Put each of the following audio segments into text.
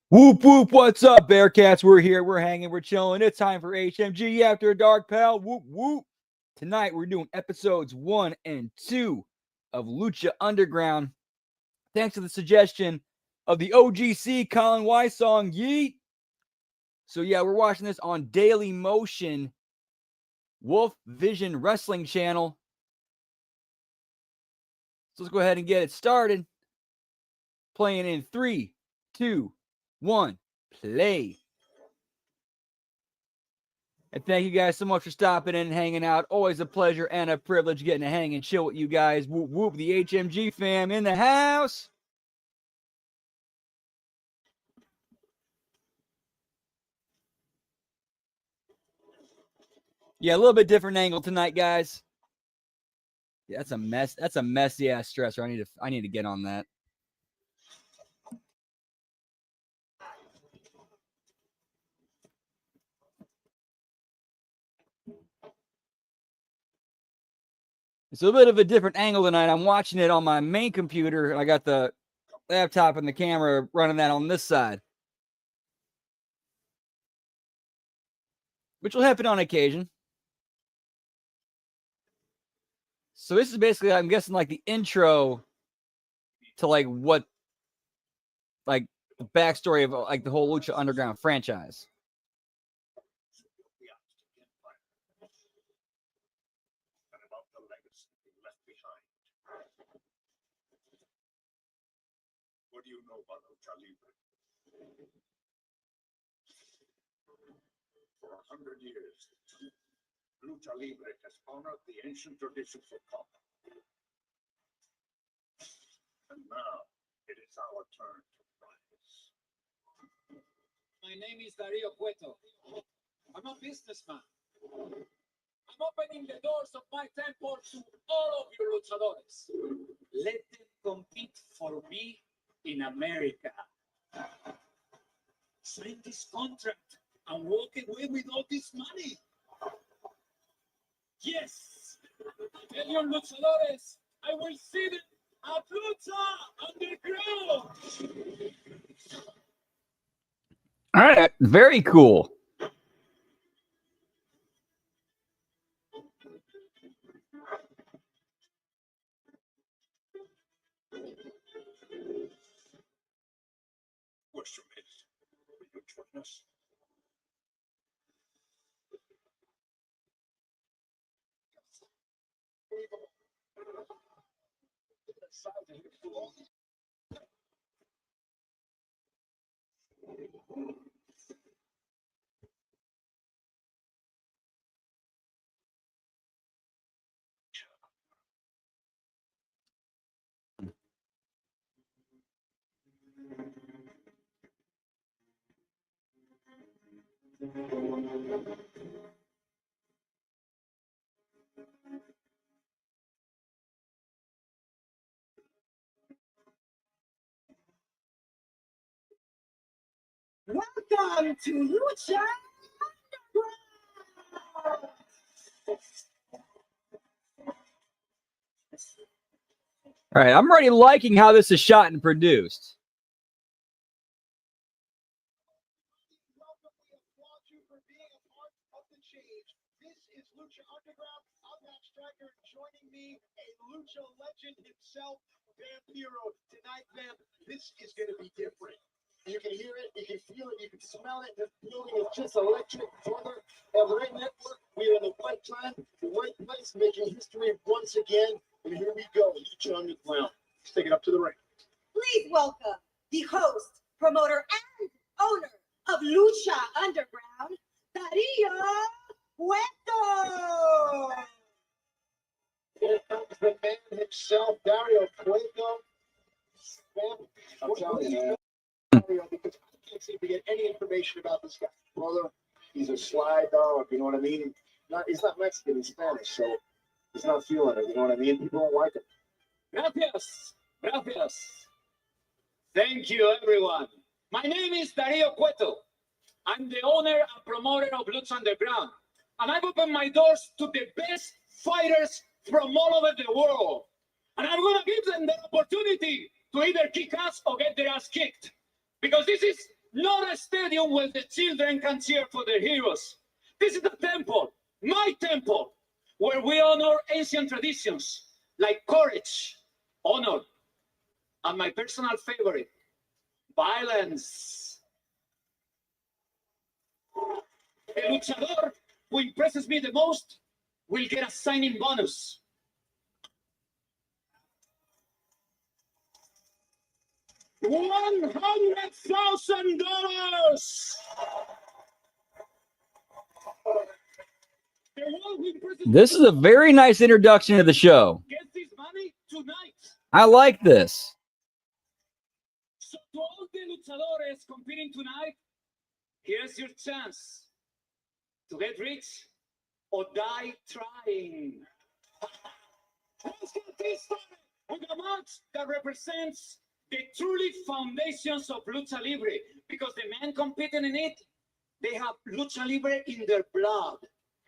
Whoop, whoop, what's up, Bearcats? We're here, we're hanging, we're chilling. It's time for HMG After Dark, pal. Whoop, whoop. Tonight, we're doing episodes 1 and 2 of Lucha Underground. Thanks to the suggestion of the OGC Colin Y song, Yeet. So, yeah, we're watching this on Daily Motion, Wolf Vision Wrestling Channel. So, let's go ahead and get it started. Playing in 3, 2, 1, play. And thank you guys so much for stopping in and hanging out. Always a pleasure and a privilege getting to hang and chill with you guys. Whoop, whoop, the HMG fam in the house. Yeah, a little bit different angle tonight, guys. Yeah, that's a mess. That's a messy ass stressor. I need to get on that. It's a bit of a different angle tonight. I'm watching it on my main computer. I got the laptop and the camera running that on this side, which will happen on occasion. So this is basically, I'm guessing, like the intro to like what, like the backstory of like the whole Lucha Underground franchise. What do you know about Lucha Libre? For 100 years, Lucha Libre has honored the ancient traditions of combat. And now, it is our turn to rise. My name is Dario Cueto. I'm a businessman. I'm opening the doors of my temple to all of you luchadores. Let them compete for me in America. Sign this contract and walk away with all this money. Yes, million luchadores, I will see them at Lucha Underground. All right, very cool. Question is, will you join us? Welcome to Lucha Underground. All right, I'm already liking how this is shot and produced. Welcome, we applaud you for being a part of the change. This is Lucha Underground. I'm Matt Striker. Joining me, a Lucha legend himself, Vampiro. Tonight, Vamp, this is going to be different. You can hear it, you can feel it, you can smell it. This building is just electric. Brother of the Red Network, we are in the right time, the right place, making history once again. And here we go, Lucha Underground. Let's take it up to the ring. Please welcome the host, promoter, and owner of Lucha Underground, Dario Cueto. Here comes the man himself, Dario Cueto. I'm telling you, man. Dario, because I can't seem to get any information about this guy. Brother, he's a sly dog, you know what I mean? He's not Mexican, he's Spanish, so he's not feeling it, you know what I mean? People don't like him. Gracias. Gracias. Thank you, everyone. My name is Dario Cueto. I'm the owner and promoter of Lucha Underground. And I've opened my doors to the best fighters from all over the world. And I'm going to give them the opportunity to either kick ass or get their ass kicked. Because this is not a stadium where the children can cheer for their heroes. This is the temple, my temple, where we honor ancient traditions like courage, honor, and my personal favorite, violence. The luchador who impresses me the most will get a signing bonus. $100,000. This is a very nice introduction to the show. Get this money tonight. I like this. So to all the luchadores competing tonight, here's your chance to get rich or die trying. Let's get this started with a match that represents the truly foundations of Lucha Libre, because the men competing in it, they have Lucha Libre in their blood.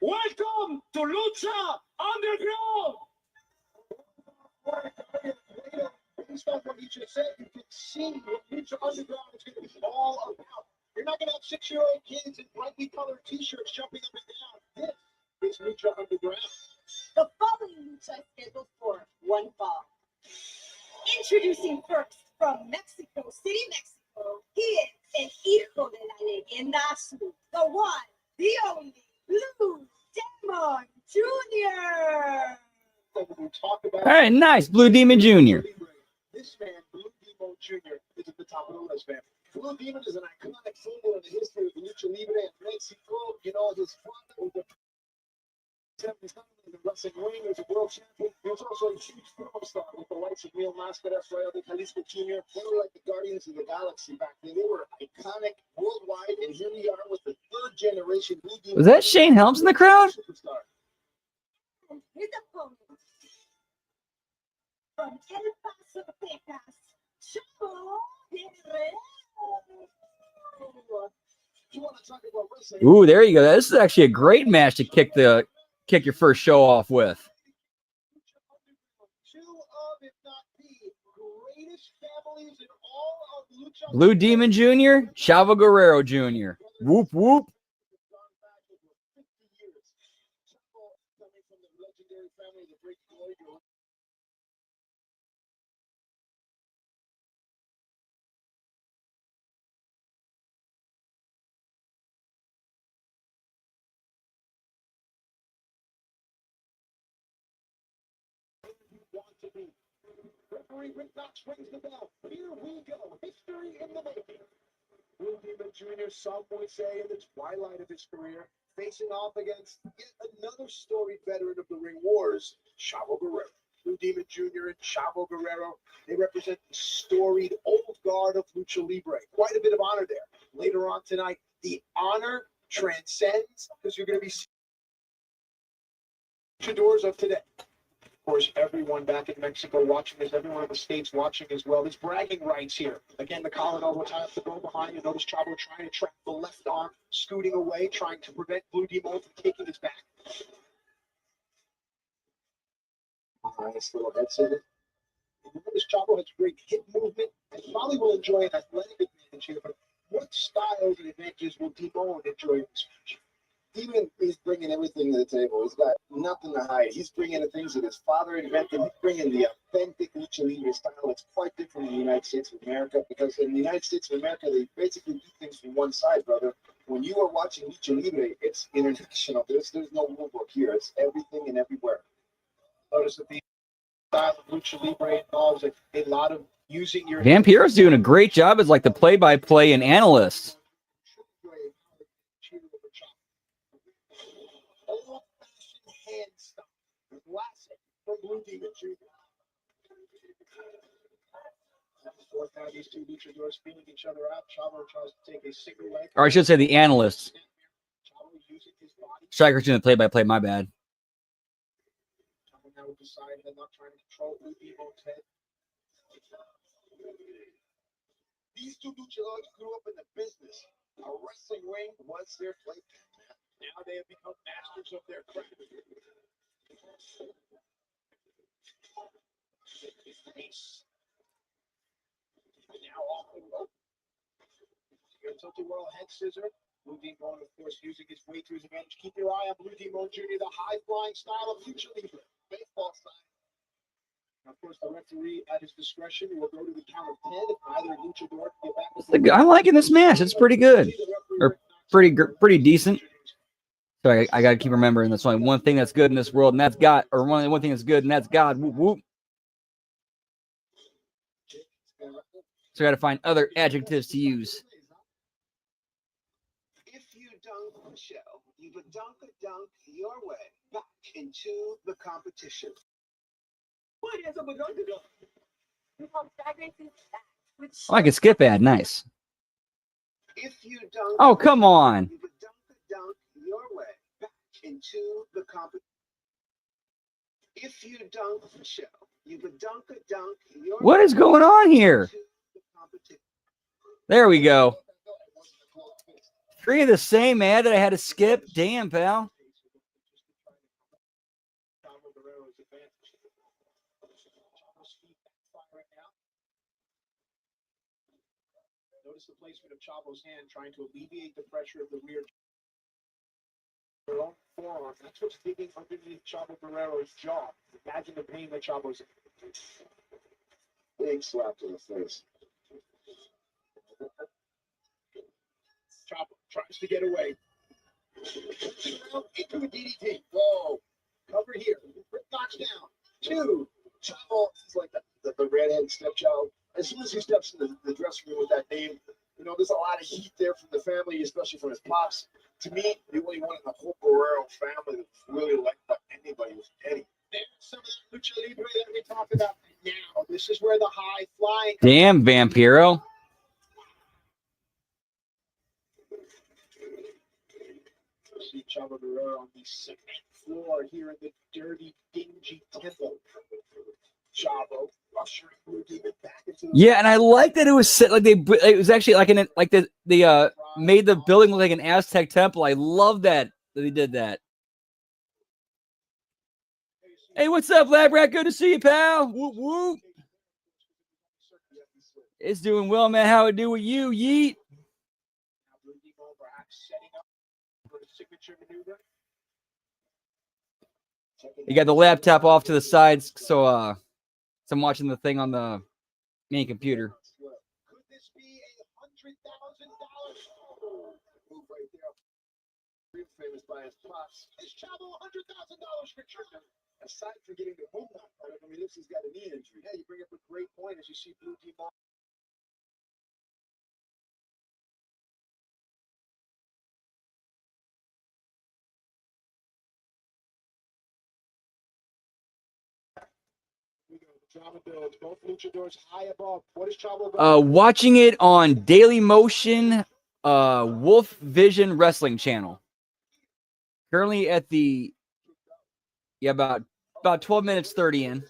Welcome to Lucha Underground! Based on what you just said, you can see what Lucha Underground is going to be all about. You're not going to have 6-year-old kids in brightly colored t-shirts jumping up and down. This is Lucha Underground. The following lucha is scheduled for one fall. Introducing first from Mexico City, Mexico, he is el hijo de la leyenda azul, the one, the only, Blue Demon Jr. So when we talk about All right, nice. Blue Demon Jr. This man, Blue Demon Jr., is at the top of the list, man. Blue Demon is an iconic symbol in the history of the Lucha Libre in Mexico. You know, his father was the 70s in the wrestling ring. He was a world champion. He was also a huge football star with the likes of Mil Máscaras, Rayo de Jalisco Jr. They were like the Guardians of the Galaxy back then. They were iconic worldwide, and here we are with the third generation Blue Demon. Was that Shane Helms in the crowd? Superstar. And his opponent from El Paso, Texas, Chavo Guerrero. You want to talk about wrestling? Ooh, there you go. This is actually a great match to kick your first show off with. Two of, if not the greatest families in all of Lucha. Blue Demon Jr., Chavo Guerrero Jr. Whoop, whoop. Gone back over 50 years. Chavo coming from the legendary family of the Great Glory. Want to be. Referee Rick Knox rings the bell. Here we go. History in the making. Blue Demon Jr., some would say, in the twilight of his career, facing off against yet another storied veteran of the ring wars, Chavo Guerrero. Blue Demon Jr. and Chavo Guerrero, they represent the storied old guard of Lucha Libre. Quite a bit of honor there. Later on tonight, the honor transcends, because you're going to be luchadors of today. Of course, everyone back in Mexico watching this, everyone in the States watching as well. There's bragging rights here. Again, the collar elbow tie up the go behind. You notice Chavo trying to trap the left arm, scooting away, trying to prevent Blue Demon from taking his back. Nice little headset. Notice Chavo has great hip movement and probably will enjoy an athletic advantage here, but what styles and advantages will Demon enjoy in this match? Demon is bringing everything to the table. He's got nothing to hide. He's bringing the things that his father invented. He's bringing the authentic Lucha Libre style. It's quite different in the United States of America, because in the United States of America, they basically do things from one side, brother. When you are watching Lucha Libre, it's international. There's no rule book here. It's everything and everywhere. Notice that the style of Lucha Libre involves a lot of using your Vampiro's doing a great job as like the play-by-play and analyst. Old-fashioned hand stuff. Classic from Blue Demon Jr. Fourth now, these two luchadors feeling each other out. Chavo tries to take a single leg. Or I should say the analyst. Chavo using his body. Striker's doing the play-by-play, my bad. Chavo now with the side head, not trying to control Blue Demon's head. These two luchadors grew up in the business. A wrestling ring was their playpen. Now they have become masters of their craft. Now off the rope. Here Tilted World head scissor. Blue Demon, of course, using his way to his advantage. Keep your eye on Blue Demon Jr., the high-flying style of Lucha Libre, baseball style. And of course, the referee at his discretion will go to the count of 10 if either luchador can get back. I'm liking this match. It's pretty good, or pretty decent. Sorry, I got to keep remembering that's only one thing that's good in this world, and that's God. Or one thing that's good, and that's God. Whoop whoop. So I got to find other adjectives to use. If you dunk Michelle, you would dunk your way back into the competition. Oh, I can skip ad. Nice. If you dunk, oh, come on. You would dunk your way back into the competition. If you dunk Michelle, you would dunk your What is going on here? There we go. 3 of the same ad that I had to skip. Damn, pal. Notice the placement of Chavo's hand trying to alleviate the pressure of the rear forearm. That's what's digging underneath Chavo Guerrero's jaw. Imagine the pain that Chavo's in. Big slap to the face. Chavo tries to get away. Into a DDT. Whoa. Cover here. Knocks down. 2. Chavo, he's like the redhead stepchild. As soon as he steps in the dressing room with that name, you know, there's a lot of heat there from the family, especially from his pops. To me, the only one in the whole Guerrero family that's really liked by anybody was Eddie. There's some of that Lucha Libre that we talked about now. This is where the high flying. Damn, Vampiro. See Chavo Guerrero on the cement floor here in the dirty, dingy temple. Chavo ushering Blue Demon back into the. Yeah, and I like that it was set like it was actually like they made the building look like an Aztec temple. I love that they did that. Hey, what's up, Lab Rat? Good to see you, pal. Whoop whoop. It's doing well, man. How it do with you, Yeet? You got the laptop off to the sides, so I'm watching the thing on the main computer. Could this be a $100,000 move right there? Real famous by his pops. Is Chavo $100,000 for Trigger? Aside from getting the home knock, I mean, this has got a knee injury. Yeah, you bring up a great point as you see Blue Demon. Drama builds, both luchadors high above. What is Chavo? Watching it on Daily Motion, Wolf Vision Wrestling Channel. Currently at the about 12 minutes 30 in.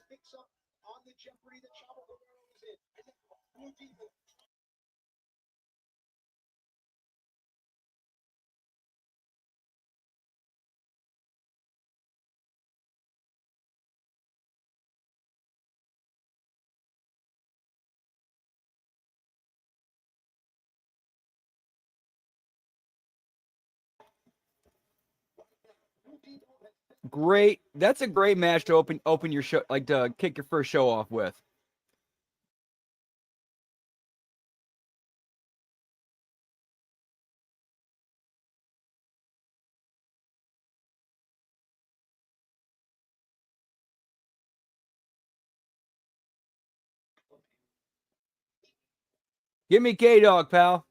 Great. That's a great match to open your show, like to kick your first show off with. Give me K-Dog, pal.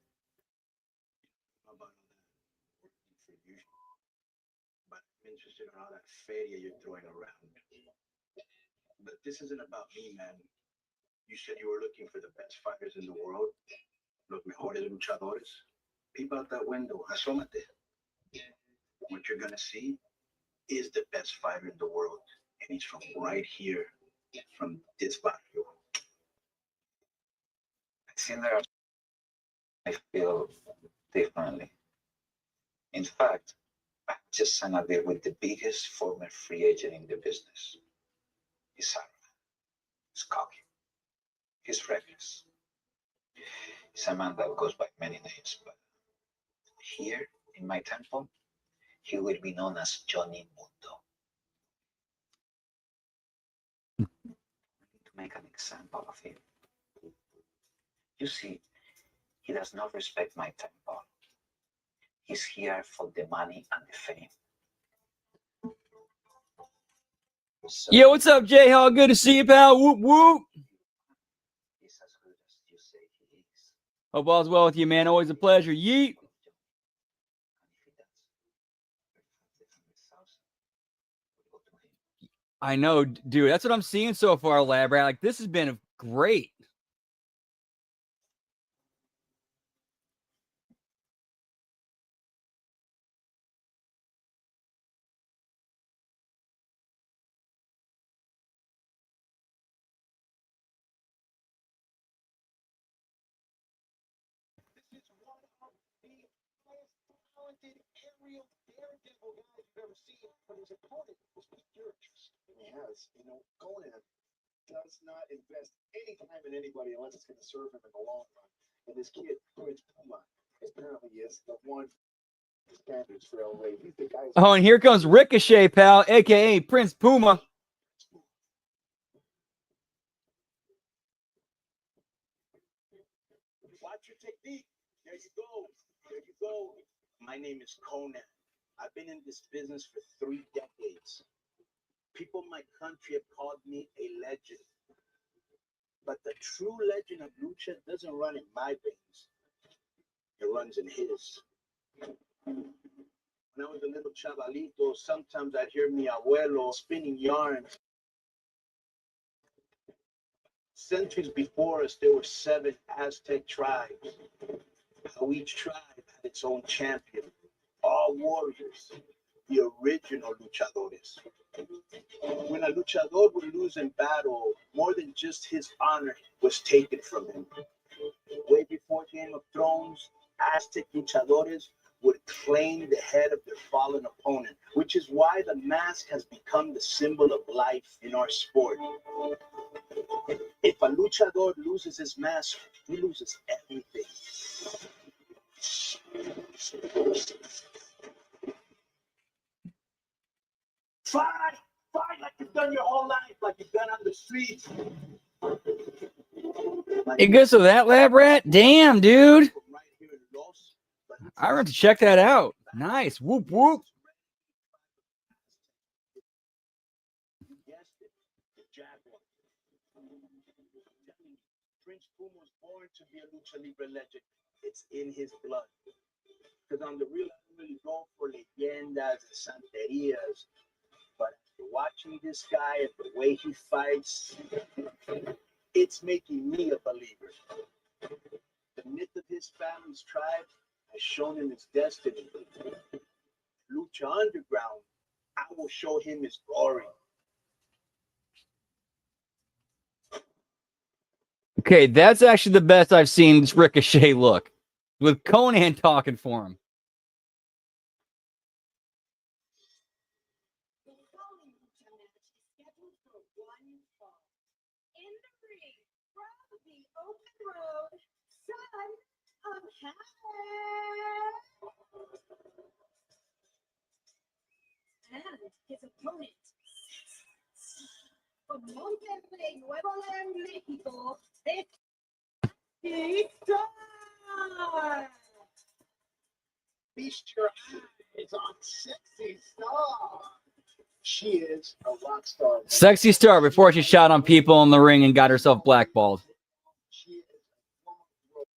But I'm interested in all that failure you're throwing around. But this isn't about me, man. You said you were looking for the best fighters in the world. Los mejores luchadores. Peep out that window. Asómate. What you're gonna see is the best fighter in the world. And he's from right here, from this barrio. I think there are I feel differently. In fact, I just signed a deal with the biggest former free agent in the business. He's arrogant. He's cocky. He's reckless. He's a man that goes by many names, but here in my temple, he will be known as Johnny Mundo. To make an example of him. You see, he does not respect my temple. He's here for the money and the fame. So, Yo, what's up, Jay Hall? Good to see you, pal. Whoop, whoop. he's as good as you say he is. Hope all's well with you, man. Always a pleasure. Yeet. And if he does, 500,000 will go to him. I know, dude. That's what I'm seeing so far, Lab Rat. Like, this has been great. This is one of the highest talented aerial daredevil guys you've ever seen, but his opponent was Pete Jurich. He has, Conan does not invest any time in anybody unless it's going to serve him in the long run. And this kid, Prince Puma, apparently is the one standards for LA. He's the guy. Oh, and here comes Ricochet, pal, aka Prince Puma. Watch your technique. There you go. There you go. My name is Conan. I've been in this business for 3 decades. People in my country have called me a legend. But the true legend of Lucha doesn't run in my veins. It runs in his. When I was a little chavalito, sometimes I'd hear mi abuelo spinning yarns. Centuries before us, there were 7 Aztec tribes. How each tribe had its own champion. All warriors, the original luchadores. When a luchador would lose in battle, more than just his honor was taken from him. Way before Game of Thrones, Aztec luchadores would claim the head of their fallen opponent, which is why the mask has become the symbol of life in our sport. If a luchador loses his mask, he loses everything. Fight like you've done your whole life, like you've done on the streets. It goes to that, Lab Rat? Damn, dude. Right here in Los, but I have to check that out. Nice. Whoop, whoop. guessed it, the Jaguar. Prince Puma was born to be a lucha libre legend. It's in his blood. Because on the real, I don't really go for leyendas and santerias. But after watching this guy and the way he fights, it's making me a believer. The myth of his family's tribe has shown him his destiny. Lucha Underground, I will show him his glory. Okay, that's actually the best I've seen this Ricochet look. With Conan talking for him. The following lucha match is scheduled for 1 fall. In the ring, from the open road, son of Havoc. And his opponent, from Monterrey, Nuevo León, México, Sexy Star. Feast your eyes on Sexy Star. She is a rock star. Sexy Star before she shot on people in the ring and got herself blackballed. She is a woman who wrote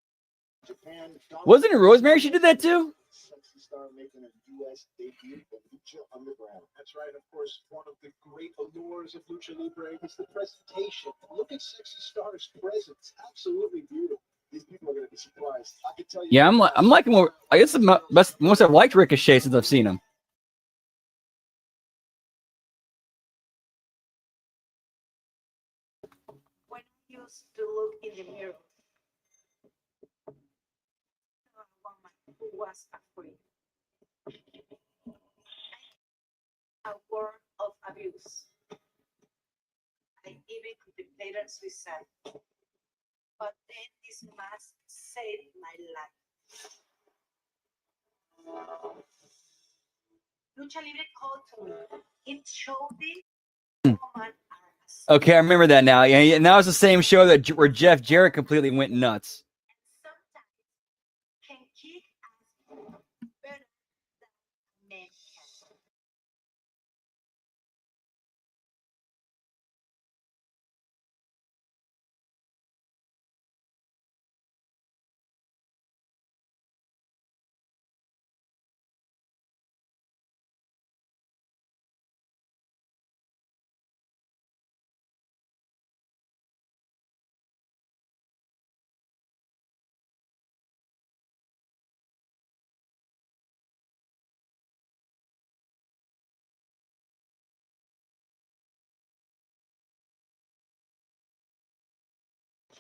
Japan. Wasn't it Rosemary she did that too? Sexy Star making a U.S. debut at Lucha Underground. That's right. Of course, one of the great allures of Lucha Libre is the presentation. Look at Sexy Star's presence. Absolutely beautiful. These people are going to be surprised. I can tell you. Yeah, I'm liking more. I guess the most I've liked Ricochet since I've seen him. When I used to look in the mirror, a woman who was afraid. A word of abuse. I even contemplated suicide. But then this mask saved my life. Lucha Libre called to me. It showed me woman are Okay, I remember that now. Yeah, and that was the same show that where Jeff Jarrett completely went nuts. sometimes can kick ass better than men can.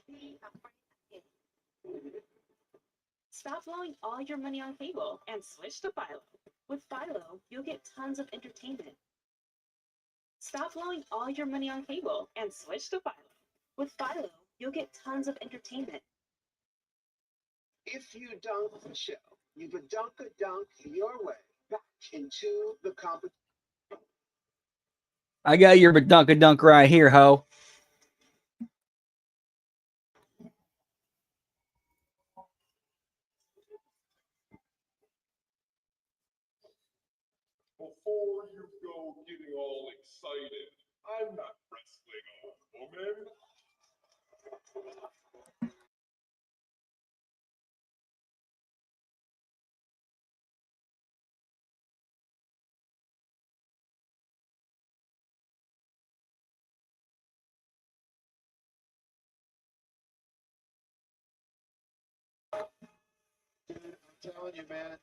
Be afraid again. Stop blowing all your money on cable and switch to Philo. With Philo, you'll get tons of entertainment. Stop blowing all your money on cable and switch to Philo. With Philo, you'll get tons of entertainment. If you dunk the show, you would dunk a dunk your way back into the competition. I got your dunk right here, ho. Before you go getting all excited, I'm not wrestling a woman. Dude, I'm telling you, man,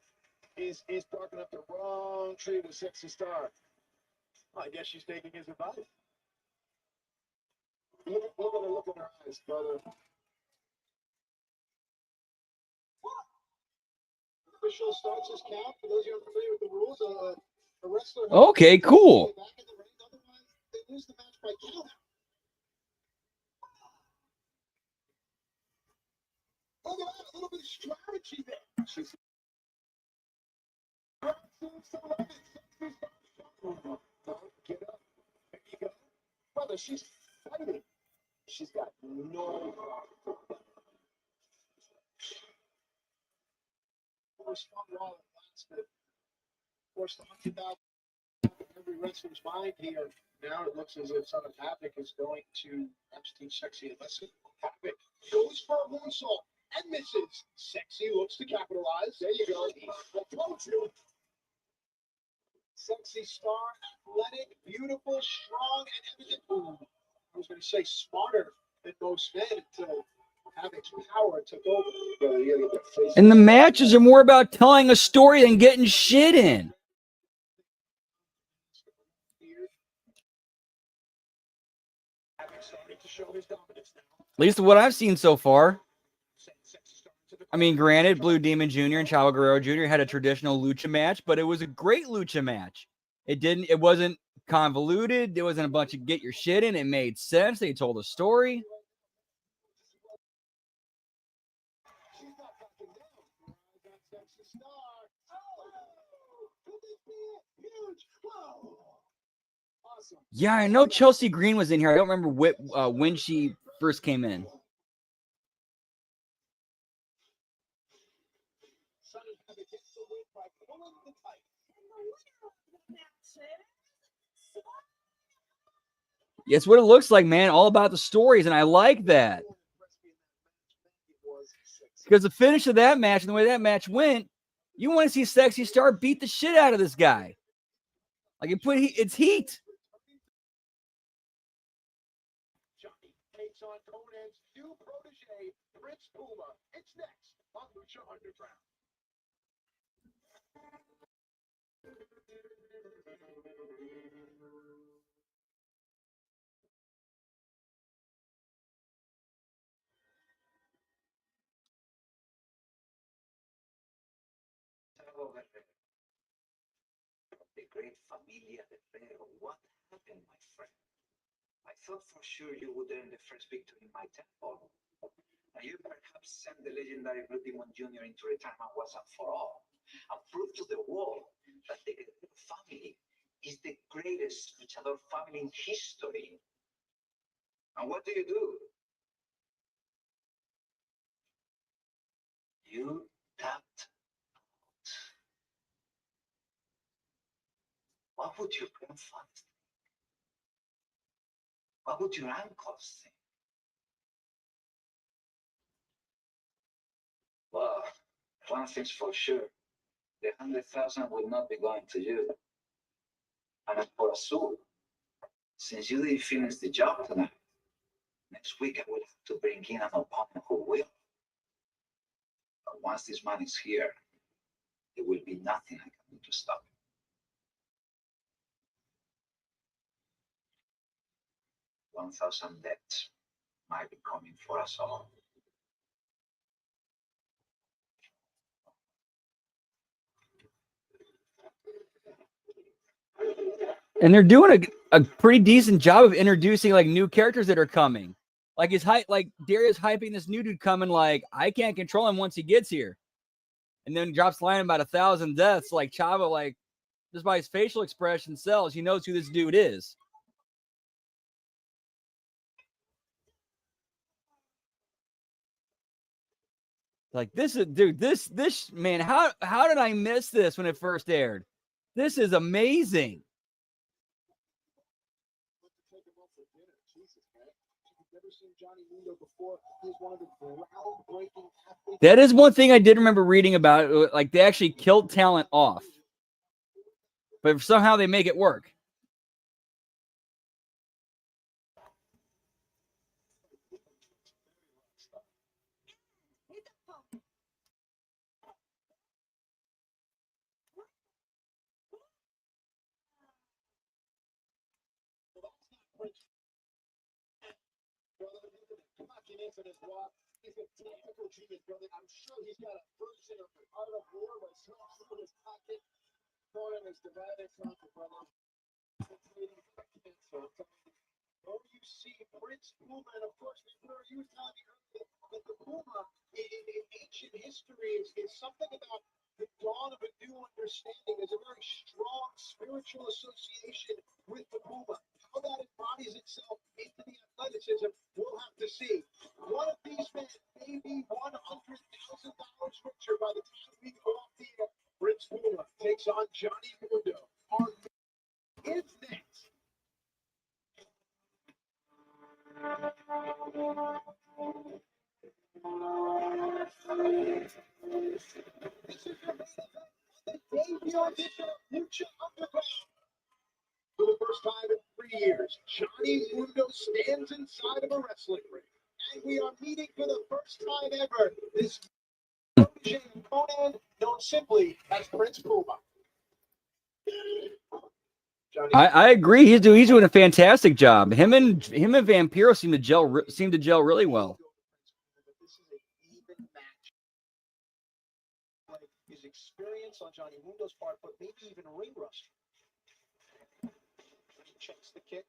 he's barking up the wrong tree with Sexy Star. Well, I guess she's taking his advice. Look in her eyes, brother. Official starts his count. For those of you unfamiliar with the rules, a wrestler. Okay, cool. Back in the ring, otherwise they lose the match by count. Look at that, a little bit of strategy there. She's get up. There you go. Brother, she's fighting. She's got no respond well at last, but of course the 100,000 every wrestler's mind here. Now it looks as if Son of Havoc is going to Epstein Sexy Alyssa. Havoc goes for a moonsault and misses. Sexy looks to capitalize. There you go. I told you. Sexy Star, athletic, beautiful, strong, and evident. Ooh, I was going to say smarter than most men until Havoc's power took over. And the matches are more about telling a story than getting shit in. At least what I've seen so far. I mean, granted, Blue Demon Jr. and Chavo Guerrero Jr. had a traditional lucha match, but it was a great lucha match. It wasn't convoluted. There wasn't a bunch of get your shit in. It made sense. They told a story. Yeah, I know Chelsea Green was in here. I don't remember when she first came in. It's what it looks like, man. All about the stories, and I like that. Because the finish of that match and the way that match went, you want to see Sexy Star beat the shit out of this guy. Like it's heat. Johnny takes on Conan's new protege, Prince Puma. It's next on Lucha Underground. The great Familia de Ferro. What happened, my friend? I thought for sure you would earn the first victory in my temple. Now you perhaps send the legendary Blue Demon Jr. into retirement once and for all, and prove to the world that the Guerrero family is the greatest luchador family in history. And what do? You tapped out. What would your grandfather think? What would your uncles think? Well, one thing's for sure. The 100,000 will not be going to you. And as for Azul, since you didn't finish the job tonight, next week I will have to bring in an opponent who will. But once this man is here, there will be nothing I can do to stop him. 1,000 deaths might be coming for us all. And they're doing a pretty decent job of introducing like new characters that are coming. Like Darius hyping this new dude coming, like I can't control him once he gets here. And then drops the line about 1,000 deaths. Like Chavo, like just by his facial expression sells, he knows who this dude is. Like this is dude, this man, how did I miss this when it first aired? This is amazing. That is one thing I did remember reading about. Like they actually killed talent off, but somehow they make it work. He's a technical genius, brother. I'm sure he's got a version of the art of war by somewhere in his pocket. Throwing his divided pocket, brother. Or you see Prince Puma, and of course, you were telling me earlier that the Puma in ancient history is something about the dawn of a new understanding. There's a very strong spiritual association with the Puma. How that embodies itself into the athleticism, we'll have to see. One of these men may be $100,000 richer by the time we go off the air. Prince Puma takes on Johnny Mundo. Our is next. This is your the debut edition of Lucha Underground. For the first time in 3 years, Johnny Mundo stands inside of a wrestling ring. And we are meeting for the first time ever this Conan, known simply as Prince Puma. I agree. He's doing a fantastic job. Him and Vampiro seem to gel really well. This is an even match. Like his experience on Johnny Mundo's part, but maybe even ring rust. He checks the kick.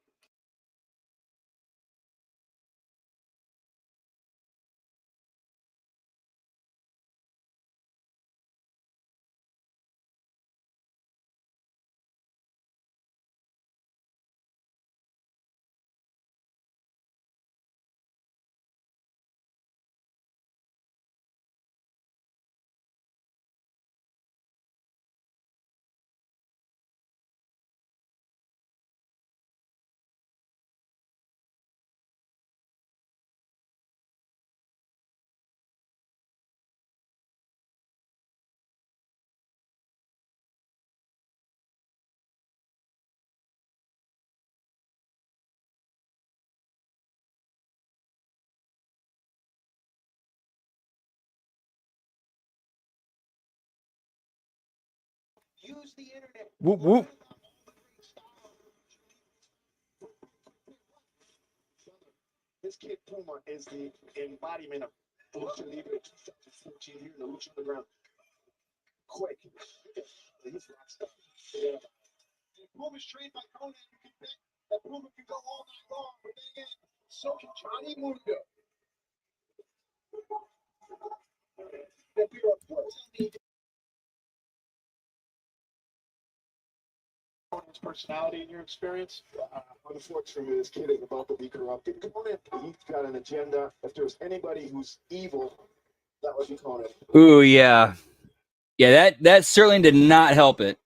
Use the internet. Whoop, whoop. This kid Puma is the embodiment of Lucha Libre 2014 here in the Lucha Underground. Quick. He's rock yeah. Puma's trained by Conan. You can bet that Puma can go all night long. But then again, so can Johnny Mundo. His personality in your experience? Unfortunately, this kid is about to be corrupted. He's got an agenda. If there's anybody who's evil, that would be Conan. Ooh, yeah. Yeah, that certainly did not help it.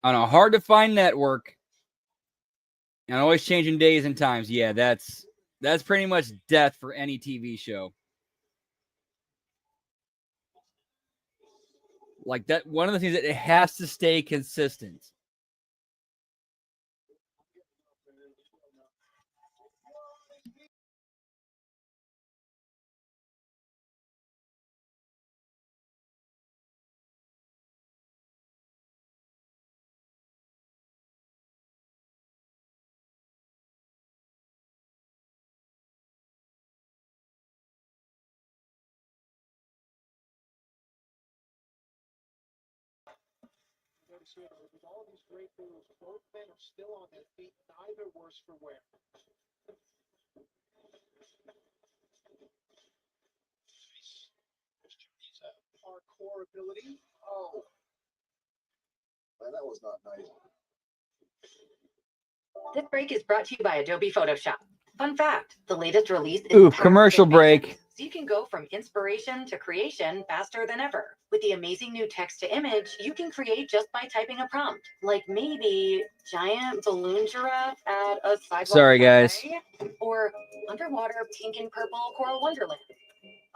On a hard to find network and always changing days and times. Yeah, that's pretty much death for any TV show. Like that, one of the things that it has to stay consistent. With all these great moves, both men are still on their feet, neither worse for wear. He's a parkour ability. Oh, man, that was not nice. This break is brought to you by Adobe Photoshop. Fun fact, the latest release is Ooh, powered commercial with break. animations, so you can go from inspiration to creation faster than ever. With the amazing new text to image, you can create just by typing a prompt, like maybe giant balloon giraffe at a sidewalk. Sorry, guys. cafe, or underwater pink and purple coral wonderland.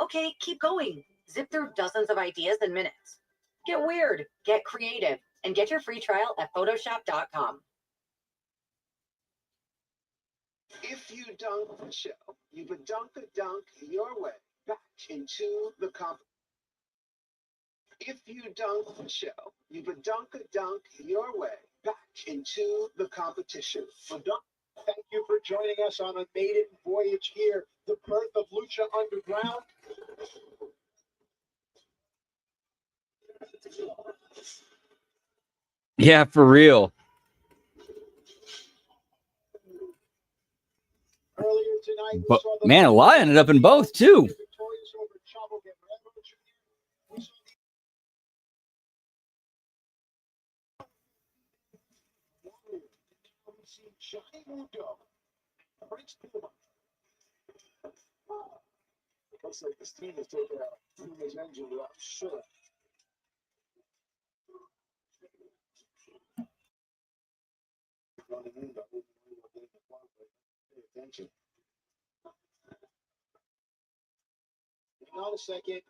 Okay, keep going. Zip through dozens of ideas in minutes. Get weird, get creative, and get your free trial at Photoshop.com. If you dunk the show, you would dunk a dunk your way back into the comp. If you dunk the show, you would dunk a dunk your way back into the competition. So, Doc, thank you for joining us on a maiden voyage here, the birth of Lucha Underground. Yeah, for real. Earlier tonight, we But saw the man, a lot ended up in both too. victorious over Chavo Guerrero Jr. We saw we see Johnny Mundo, Prince Puma. Looks like this team is taking out Puma's engine, I'm sure. Johnny Mundo, pay attention. Hang on a second.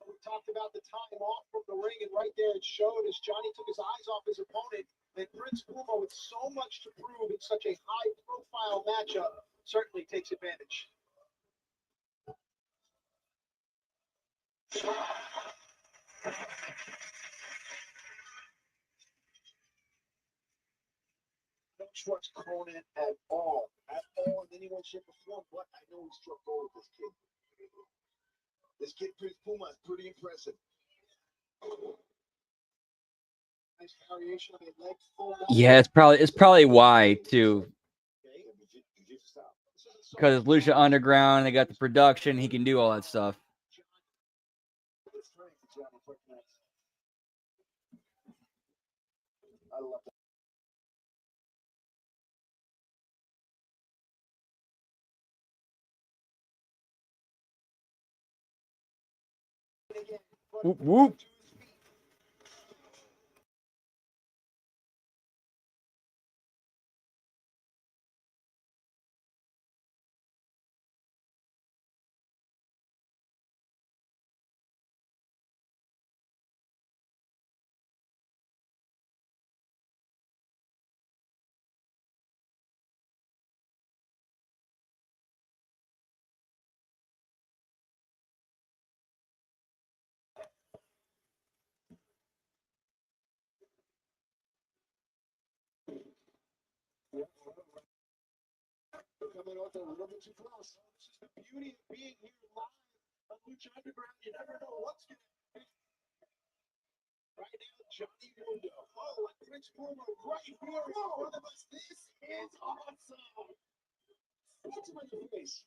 We talked about the time off from the ring, and right there it showed as Johnny took his eyes off his opponent. And Prince Puma, with so much to prove in such a high-profile matchup, certainly takes advantage. Don't trust Conan at all. In any way, shape, or form, but I know he struck gold with this kid. This kid, Prince Puma, is pretty impressive. Nice variation on the leg full. Yeah, it's probably why too. Because it's Lucha Underground, they got the production, he can do all that stuff. I love that. Whoop, whoop. Coming out there a little bit too close. This is the beauty of being here live on Lucha Underground. You never know what's going to happen. Right now, Johnny Mundo. Oh, and Prince Puma right here in front of us. This is awesome. What's in your face?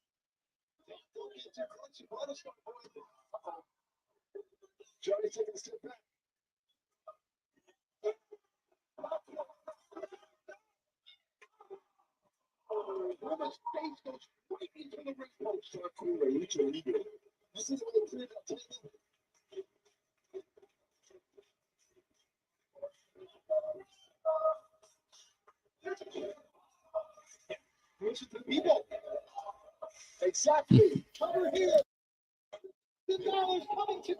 Don't get too close. You want to start avoiding. Johnny taking a step back. Women's face goes right into the ring post. Cooler, Lucha Libre. This is what it did. Listen to the people. Exactly. Cover here. $10 coming to you.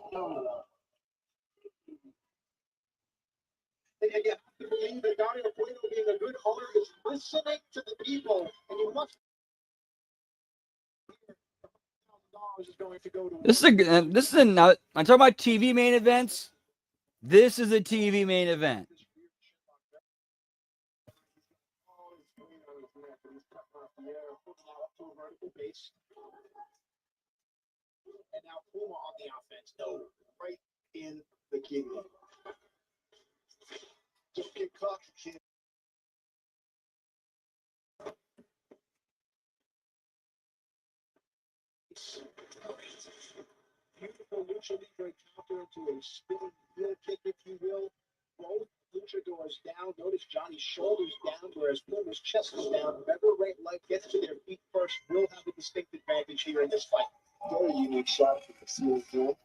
And you have to believe that Dario Cueto being a good owner is listening to the people, and you must. Is going to go to This is a I'm talking about TV main events. This is a TV main event. And now Puma on the offense. No, right in the kidney. Just get cocky, kid. Beautiful Lucha Libre counter into a spinning heel kick, if you will. Both luchadors down. Notice Johnny's shoulders down, whereas Puma's chest is down. Whoever right leg gets to their feet first will have a distinct advantage here in this fight. Very unique shot from the ceiling field.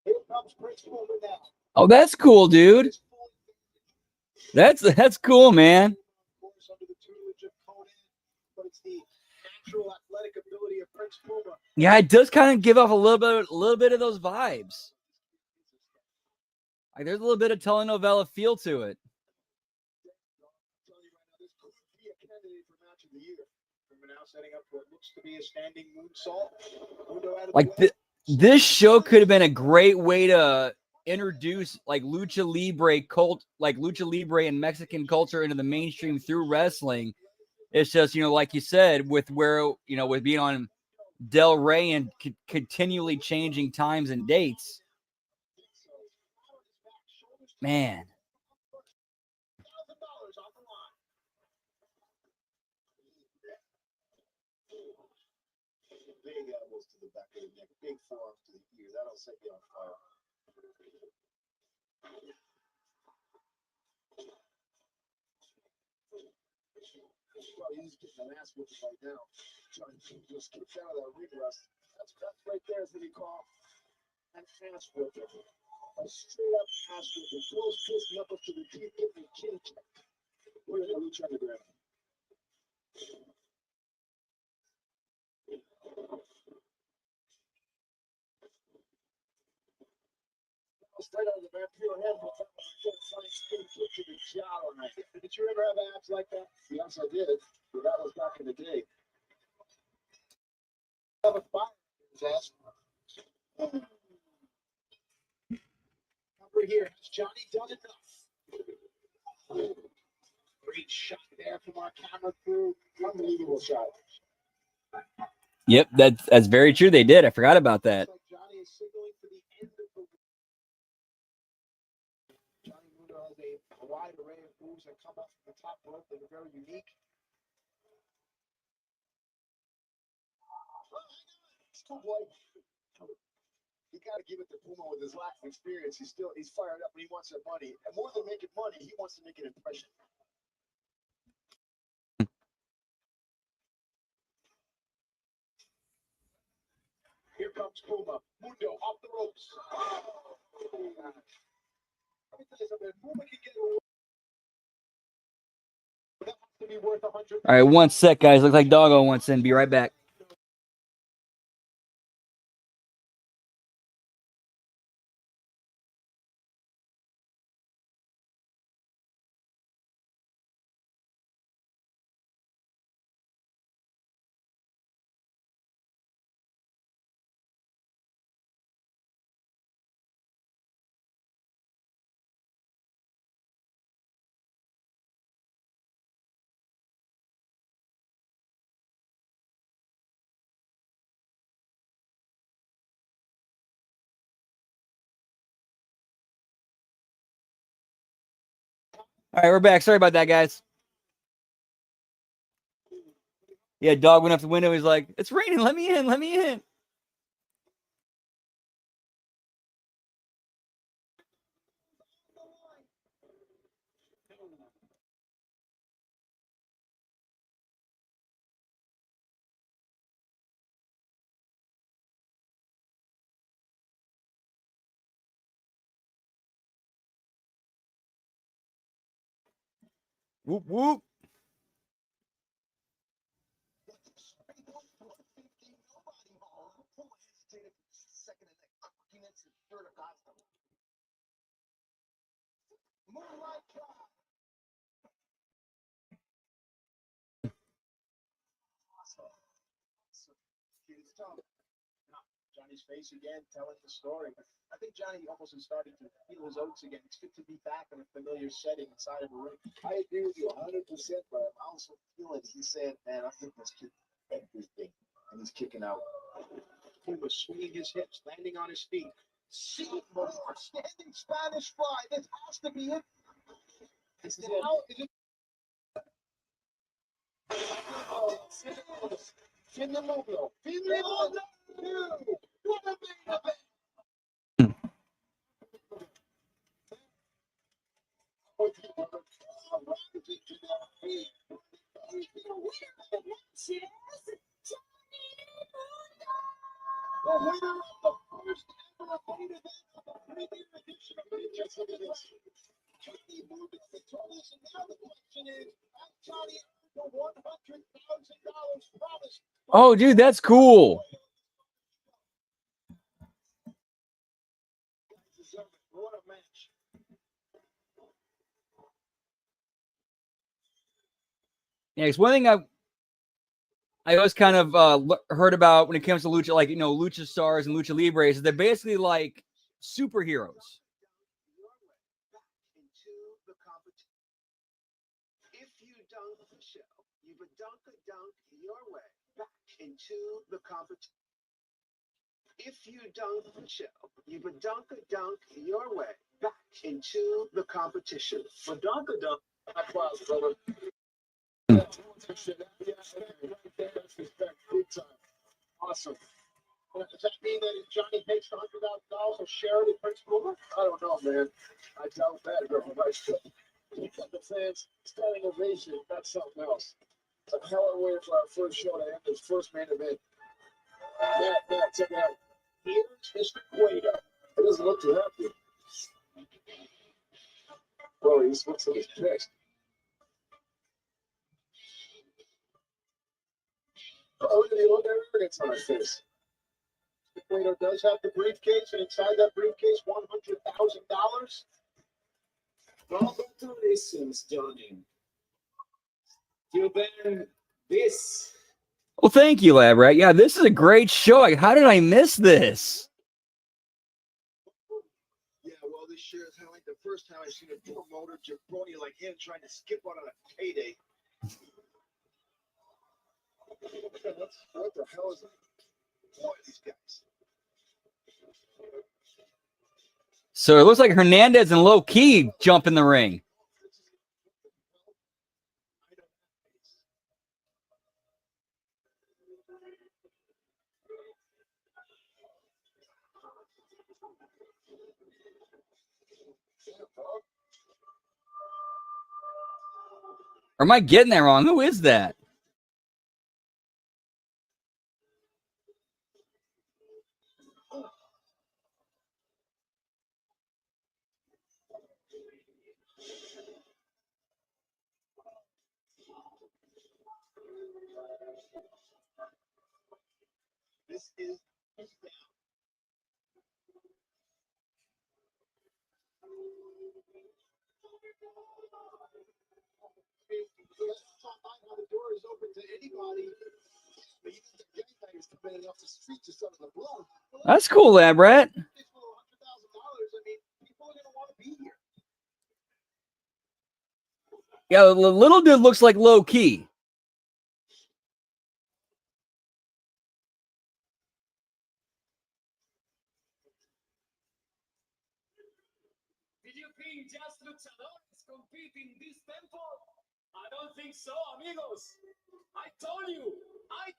Here comes Prince Puma now. Oh, that's cool, dude. That's cool, man. Yeah, it does kind of give off a little bit of those vibes. Like there's a little bit of telenovela feel to it. Like this show could have been a great way to introduce like Lucha Libre cult, like Lucha Libre and Mexican culture into the mainstream through wrestling. It's just, like you said, with with being on Del Rey and continually changing times and dates. Man. Big elbows to the back of the neck, big forearms to the ear. That'll set you on fire. Well, he's getting an ass whipping right now. Johnny just gets out of that ring rust. That's right there is what he call an ass whipping. A straight up ass whipping. Close fist, knuckles to the teeth, getting a chin check. We're in the Lucha Underground. Straight out of the back of your head, but spin kick to the jawline. Did you ever have abs like that? Yes, I did. But that was back in the day. Have a fire in his ass. Over here, has Johnny done enough? Great shot there from our camera crew. Unbelievable shot. Yep, that's very true. They did. I forgot about that. Johnny is signaling for the end of the. Johnny Mundo has a wide array of moves that come up from the top rope that are very unique. You got to give it to Puma with his lack of experience. He's fired up and he wants that money. And more than making money, he wants to make an impression. Here comes Puma. Mundo off the ropes. Let me tell you something. Puma can get away. That has to be worth 100. All right, one sec, guys. Looks like Doggo wants in. Be right back. All right, we're back. Sorry about that, guys. Yeah, dog went up the window. He's like, "It's raining. Let me in. Let me in." Whoop whoop. Johnny's face again, telling the story. I think Johnny almost is starting to feel his oats again. It's good to be back in a familiar setting inside of a ring. I agree with you 100%, but I'm also feeling he's saying, man, I'm giving this kid everything. And he's kicking out. He was swinging his hips, landing on his feet. See more standing Spanish fly. This has to be it. Is it out? Is it? Fin de Moglo. Fin de Moglo. What a main event. Oh, dude, that's cool. Yeah, it's one thing I always kind of heard about when it comes to lucha, like, lucha stars and lucha libres, is they're basically like superheroes. If you dunk the show, you would dunk a dunk your way back into the competition. If you dunk the show, you would dunk a dunk your way back into the competition. For dunk a dunk, that's wild, brother. Awesome. Does that mean that if Johnny takes $100,000, he'll share it in Prince Mover? I don't know, man. I doubt that. You got the fans standing ovation. That's something else. It's a hell of a way for our first show to end this first main event. Matt, check it out. Here's Mr. Cueto. He doesn't look too happy. Well, he looks like he's pissed. Oh, look at the arrogance on his face. Mr. Cueto does have the briefcase, and inside that briefcase, $100,000. Congratulations, Johnny. You earned this. Well, thank you, Lab Rat. Yeah, this is a great show. Like, how did I miss this? Yeah, well, this year is kind of like the first time I've seen a promoter jabroni like him trying to skip out on a payday. What the hell is it? What are these guys? So it looks like Hernandez and Low Key jump in the ring. Or am I getting that wrong? Who is that? This is the door is open to anybody. But you think the gangbangers committed off the streets or something to blow. That's cool, Lab Rat. $100,000. I mean, people are gonna want to be here. Yeah, the little dude looks like Low Key. Did you think just luchadores compete in don't think so, amigos. I told you. I've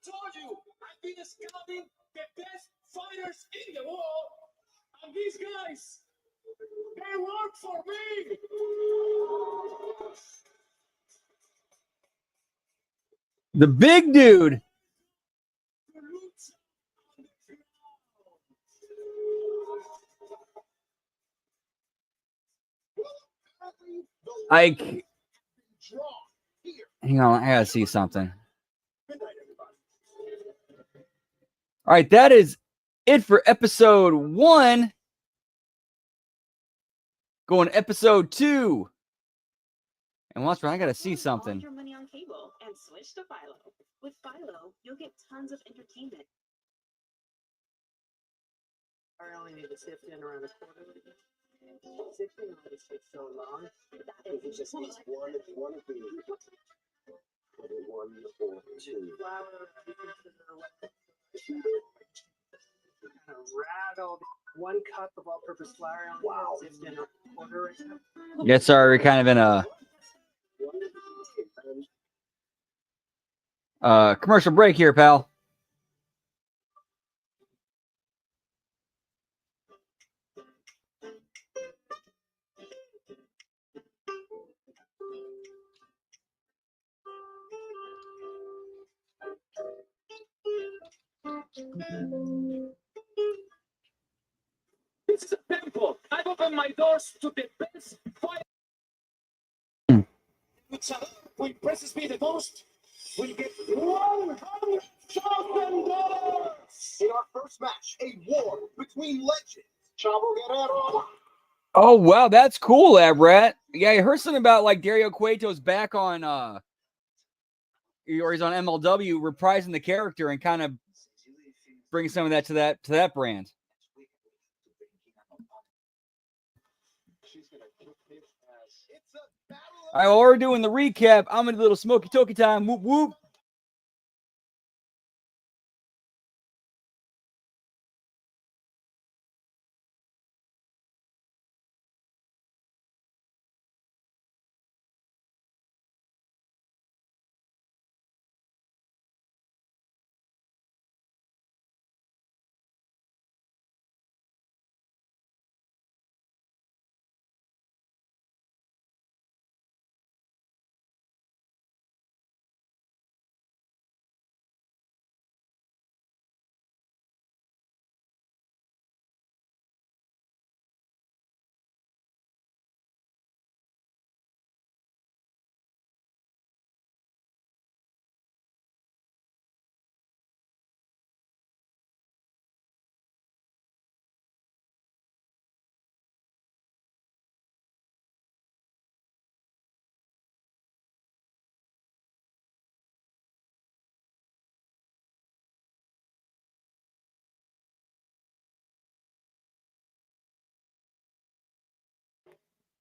been scouting the best fighters in the world. And these guys, they work for me. The big dude. Hang on, I gotta see something. All right, that is it for episode 1. Going to episode 2. And once I gotta see something. All your money on cable and switch to Philo. With Philo, you'll get tons of entertainment. I only need to sift in around a quarter. Sifting always takes so long. It just needs one of the one or two. Flour, kind of rattled 1 cup of all-purpose flour. Wow. Sift in a quarter or so. Yeah, sorry, we're kind of in a commercial break here, pal. This is a temple. I've opened my doors to the best fight. Who impresses me the most will get $100,000 In our first match, a war between legends. Chavo Guerrero. Oh wow, that's cool, Abrat. Yeah, I heard something about like Dario Cueto's back on or he's on MLW reprising the character and kind of bringing some of that to that brand. All right, while we're doing the recap, I'm gonna do a little smoky toky time. Whoop whoop.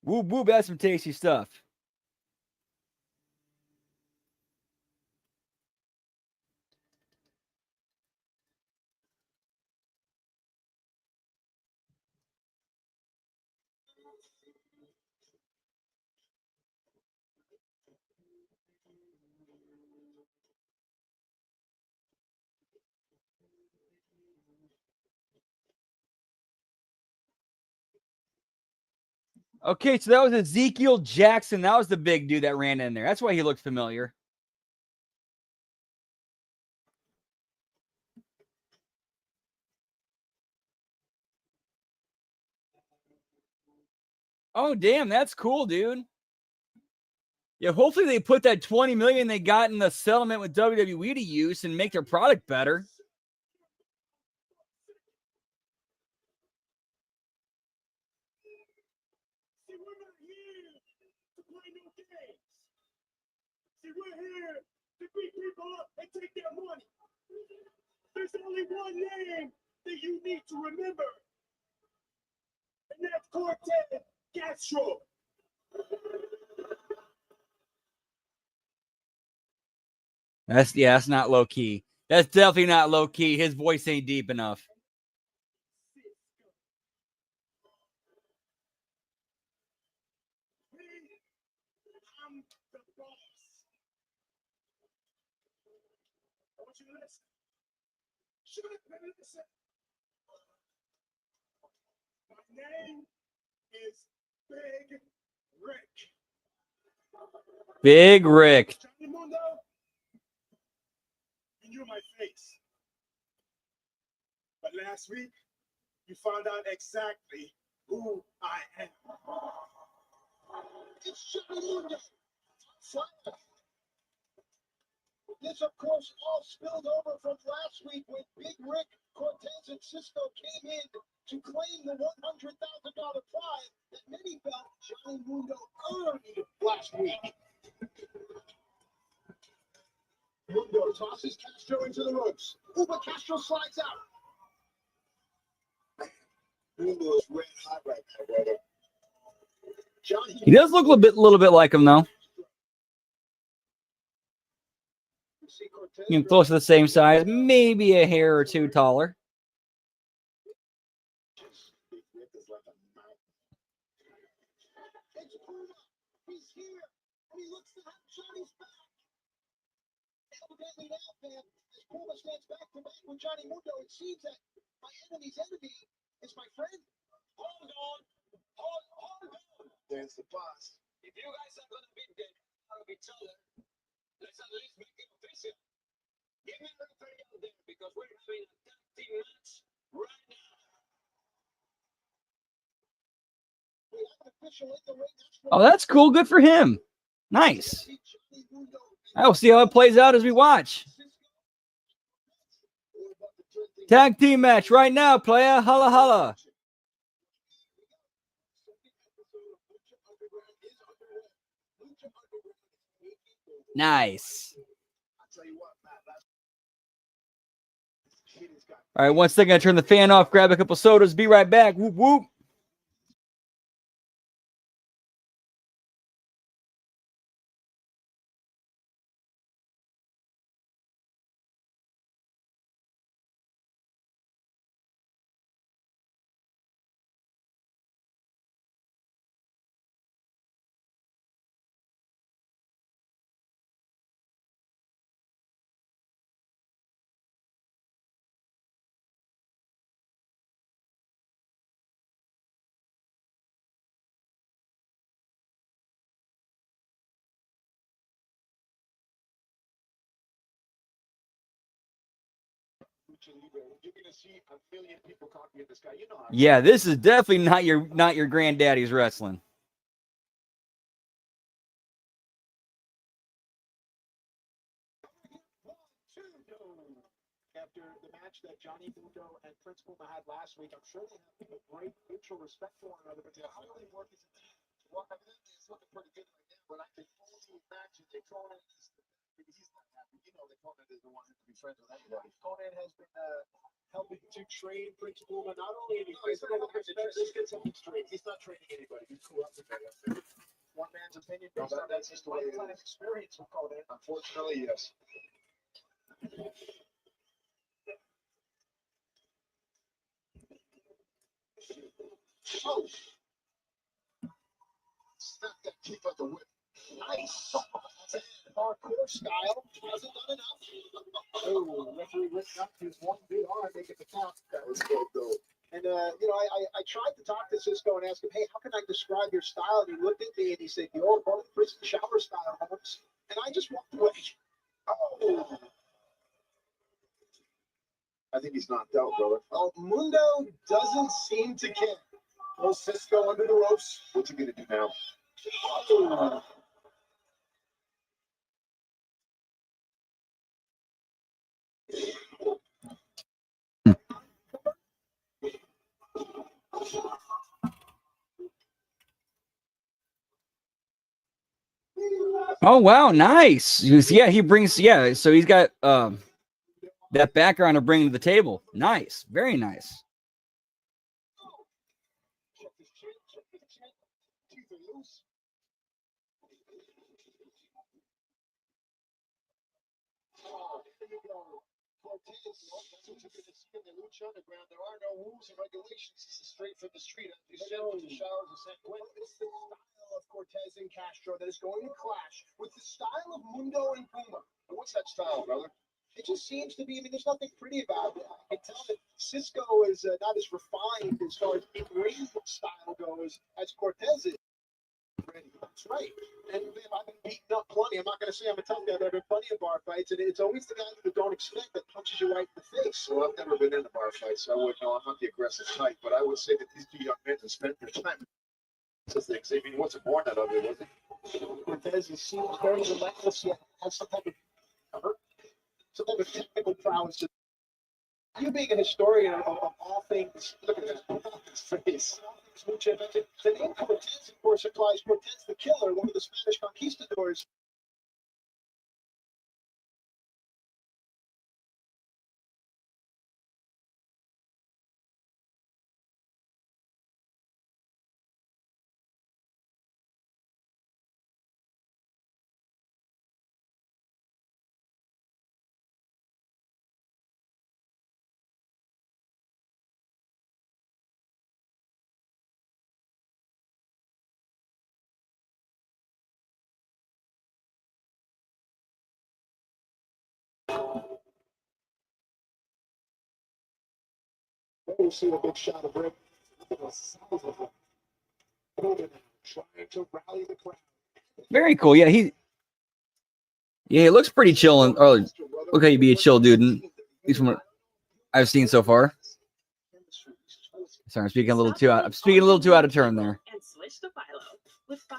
Whoop whoop, that's some tasty stuff. Okay, so that was Ezekiel Jackson. That was the big dude that ran in there. That's why he looked familiar. Oh, damn, that's cool, dude. Yeah, hopefully they put that $20 million they got in the settlement with WWE to use and make their product better. See, we're not here to play no games. See, we're here to beat people up and take their money. There's only one name that you need to remember, and that's Cortez Castro. That's not low key. That's definitely not low key. His voice ain't deep enough. I'm the boss. you listen? Should have listen. My name is Big Rick. Big Rick. Johnny Mundo, you knew my face. But last week, you found out exactly who I am. It's Johnny Mundo. This, of course, all spilled over from last week when Big Rick, Cortez, and Cisco came in to claim the $100,000 prize that many felt Johnny Mundo earned last week. Mundo tosses Castro into the ropes. Uber Castro slides out. Mundo is red hot right now, brother. Johnny He does look a little bit like him, though. You know, close to the same size, maybe a hair or two taller. He's here. He looks to have Johnny's back. Evidently now, fam, as Puma stands back to back with Johnny Mundo, it seems that my enemy's enemy is my friend. Hold on. Hold on. There's the boss. If you guys are gonna be dead out of each other, let's at least make it official. Give me a referee out there because we're having a tag team match right now. We have an official in the ring. Oh, that's cool. Good for him. Nice. I will see how it plays out as we watch. Tag team match right now, player. Holla, holla. Nice. All right, one second. I turn the fan off, grab a couple sodas, be right back. Whoop, whoop. You're gonna see a million people copying this guy. You know how. Yeah, this is definitely not your granddaddy's wrestling. After the match that Johnny Mundo and Prince Puma had last week, I'm sure they have a great mutual respect for one another, but how do they work as a team? Well, I mean, it's looking pretty good right now, but I can only imagine that Conan is, he's not happy. You know that Conan doesn't want him to be friends with anybody. Conan has been helping to train Prince Puma, not only in the physical aspects, let's get something straight. He's not training anybody. He's corrupted by that. One man's opinion. No, that's just the way it is. Experience with Conan. Unfortunately, yes. Oh. Snap that kick like a whip. Nice. Hardcore style. Hasn't done enough. Oh, referee lifts up his one big arm, make it the count. That was good, though. And, I tried to talk to Cisco and ask him, hey, how can I describe your style? And he looked at me and he said, the old prison shower style, Holmes. And I just walked away. Oh. I think he's knocked out, brother. Oh, Mundo doesn't seem to care. Little Cisco under the ropes. What's he gonna do now? Oh. Oh, wow. Nice. Yeah, he brings, yeah. So he's got that background to bring to the table. Nice. Very nice. That's what you're going to see in the Lucha Underground. There are no rules and regulations. This is straight from the street. As you said, with the showers of San Quentin. It's the style of Cortez and Castro that is going to clash with the style of Mundo and Puma. What's that style, brother? it just seems to be, I mean, there's nothing pretty about it. I can tell that Cisco is not as refined as far as in-ring style goes as Cortez is. That's right. And man, I've been beaten up plenty. I'm not going to say I'm a tough guy, but I've been plenty of bar fights, and it's always the guy that you don't expect that punches you right in the face. So I've never been in a bar fight, so I wouldn't know. I'm not the aggressive type, but I would say that these two young men have spent their time. Things. I mean, he wasn't born that ugly, was he? Cortez is seems very relentless, yet has some type of technical prowess. You being a historian of all things, look at that, his face. Lucha, the name Cortez, of course, implies Cortez the Killer, one of the Spanish conquistadors. We'll see a big shot of Rick. Look at the size of him. Trying to rally the crowd. Very cool. Yeah, he looks pretty chill. And look how you be a chill dude. And at least from what I've seen so far. Sorry, I'm speaking a little too out. I'm speaking a little too out of turn there.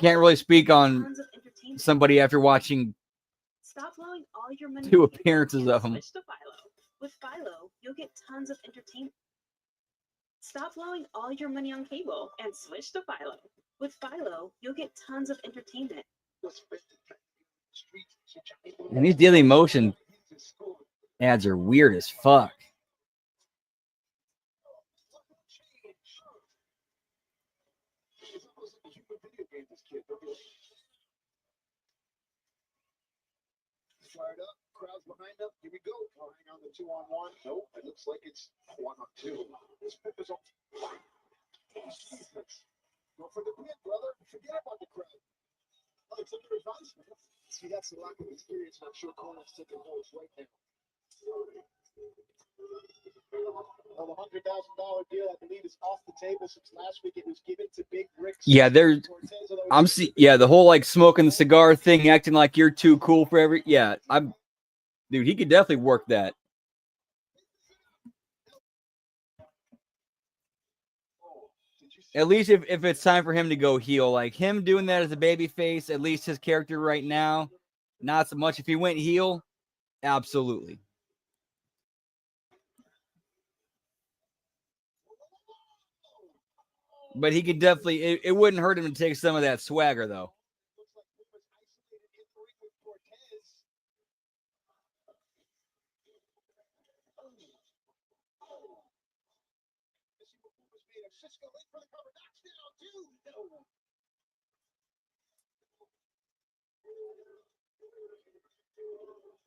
Can't really speak on somebody after watching two appearances of him. With Philo, you'll get tons of entertainment. Stop blowing all your money on cable and switch to Philo. With Philo, you'll get tons of entertainment. And these daily motion ads are weird as fuck. Fired up, crowd's behind them. Here we go. Hang on the 2-on-1. Nope, it looks like it's 1-on-2. This pip is on. Go for the pin, brother. Forget about the crowd. Oh, it's under advice. See, that's the lack of experience, and I'm sure Corner's taking notes right now. Well, the $100,000 deal, I believe, is off the table since last week. It was given to Big Rick. Yeah, the whole like smoking the cigar thing, acting like you're too cool for every. Yeah, dude, he could definitely work that. At least if it's time for him to go heel, like him doing that as a baby face, at least his character right now, not so much. If he went heel, absolutely. But he could definitely, it wouldn't hurt him to take some of that swagger, though.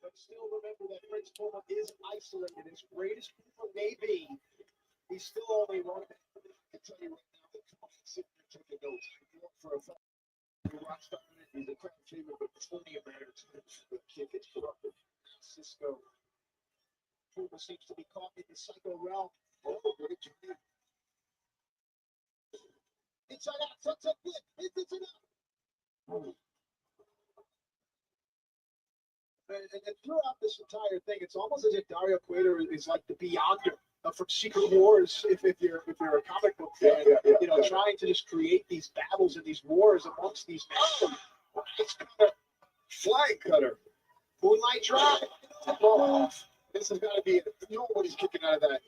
But still remember that Prince Puma is isolated. As great as Puma may be, he's still only one. I can tell you right now that Puma is sitting there taking notes. For a fact, Rockstar, he's a crowd favorite, but plenty of matters. The kick is corrupted. Cisco. Puma seems to be caught in the psycho realm. Oh, great job. Inside out, sunset flip. It's out. And throughout this entire thing, it's almost as if Dario Cueto is like the Beyonder from Secret Wars. If you're a comic book fan, you know, trying to just create these battles and these wars amongst these men. It's kind of flag cutter, Moonlight Drive. Oh, this has got to be nobody's kicking out of that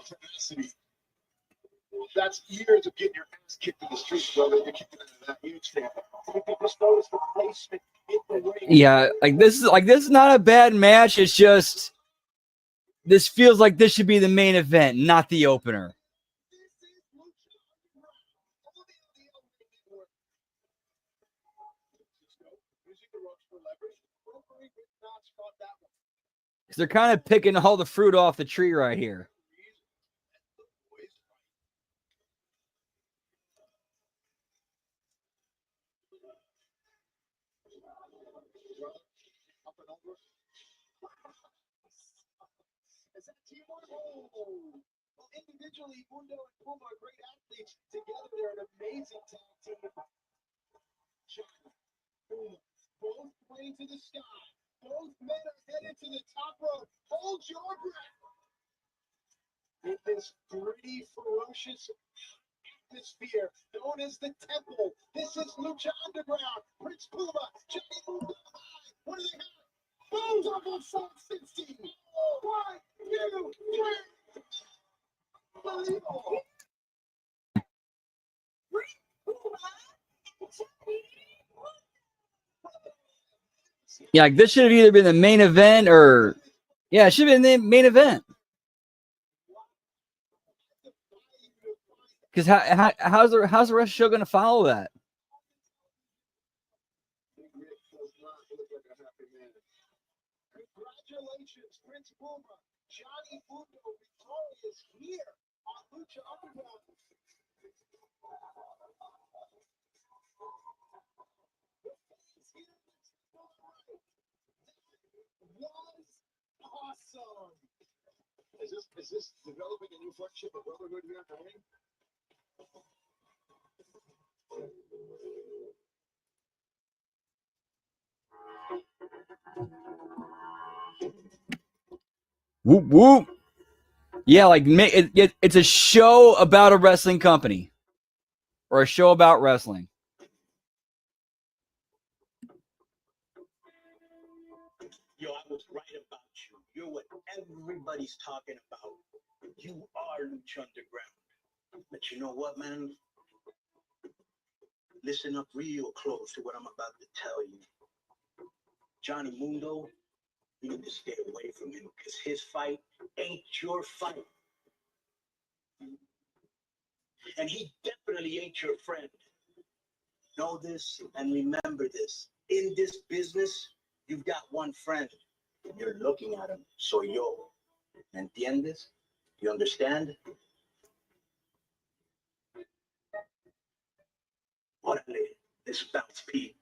tenacity. That's years of getting your ass kicked in the streets, brother. You're kicking out of that huge fan. Just notice the placement in the ring. Yeah, this is not a bad match. It's just this feels like this should be the main event, not the opener. They're kind of picking all the fruit off the tree right here. Up and over. Is that teamwork? Oh. Well, individually, Mundo and Puma are great athletes. Together, they're an amazing tag team. Johnny, Puma, both playing to the sky. Both men are headed to the top rope. Hold your breath. In this gritty, ferocious atmosphere known as the Temple, this is Lucha Underground. Prince Puma, Johnny Mundo High. What do they have? Boom! Double 450. 1, 2, 3. Unbelievable. Prince Puma and Johnny Mundo. Yeah, like this should have either been the main event or, yeah, it should have been the main event. Because how's the rest of the show going to follow that? Congratulations, Prince Puma. Johnny Mundo victorious here on Lucha Underground. Was awesome. Is this developing a new friendship of brotherhood here in the ring? Whoop whoop. Yeah, like it's a show about a wrestling company or a show about wrestling. Yo, I was right about you. You're what everybody's talking about. You are Lucha Underground. But you know what, man? Listen up real close to what I'm about to tell you. Johnny Mundo, you need to stay away from him because his fight ain't your fight. And he definitely ain't your friend. Know this and remember this. In this business, you've got one friend. You're looking at him. So yo, ¿entiendes? You understand? Órale, this bounce Pete.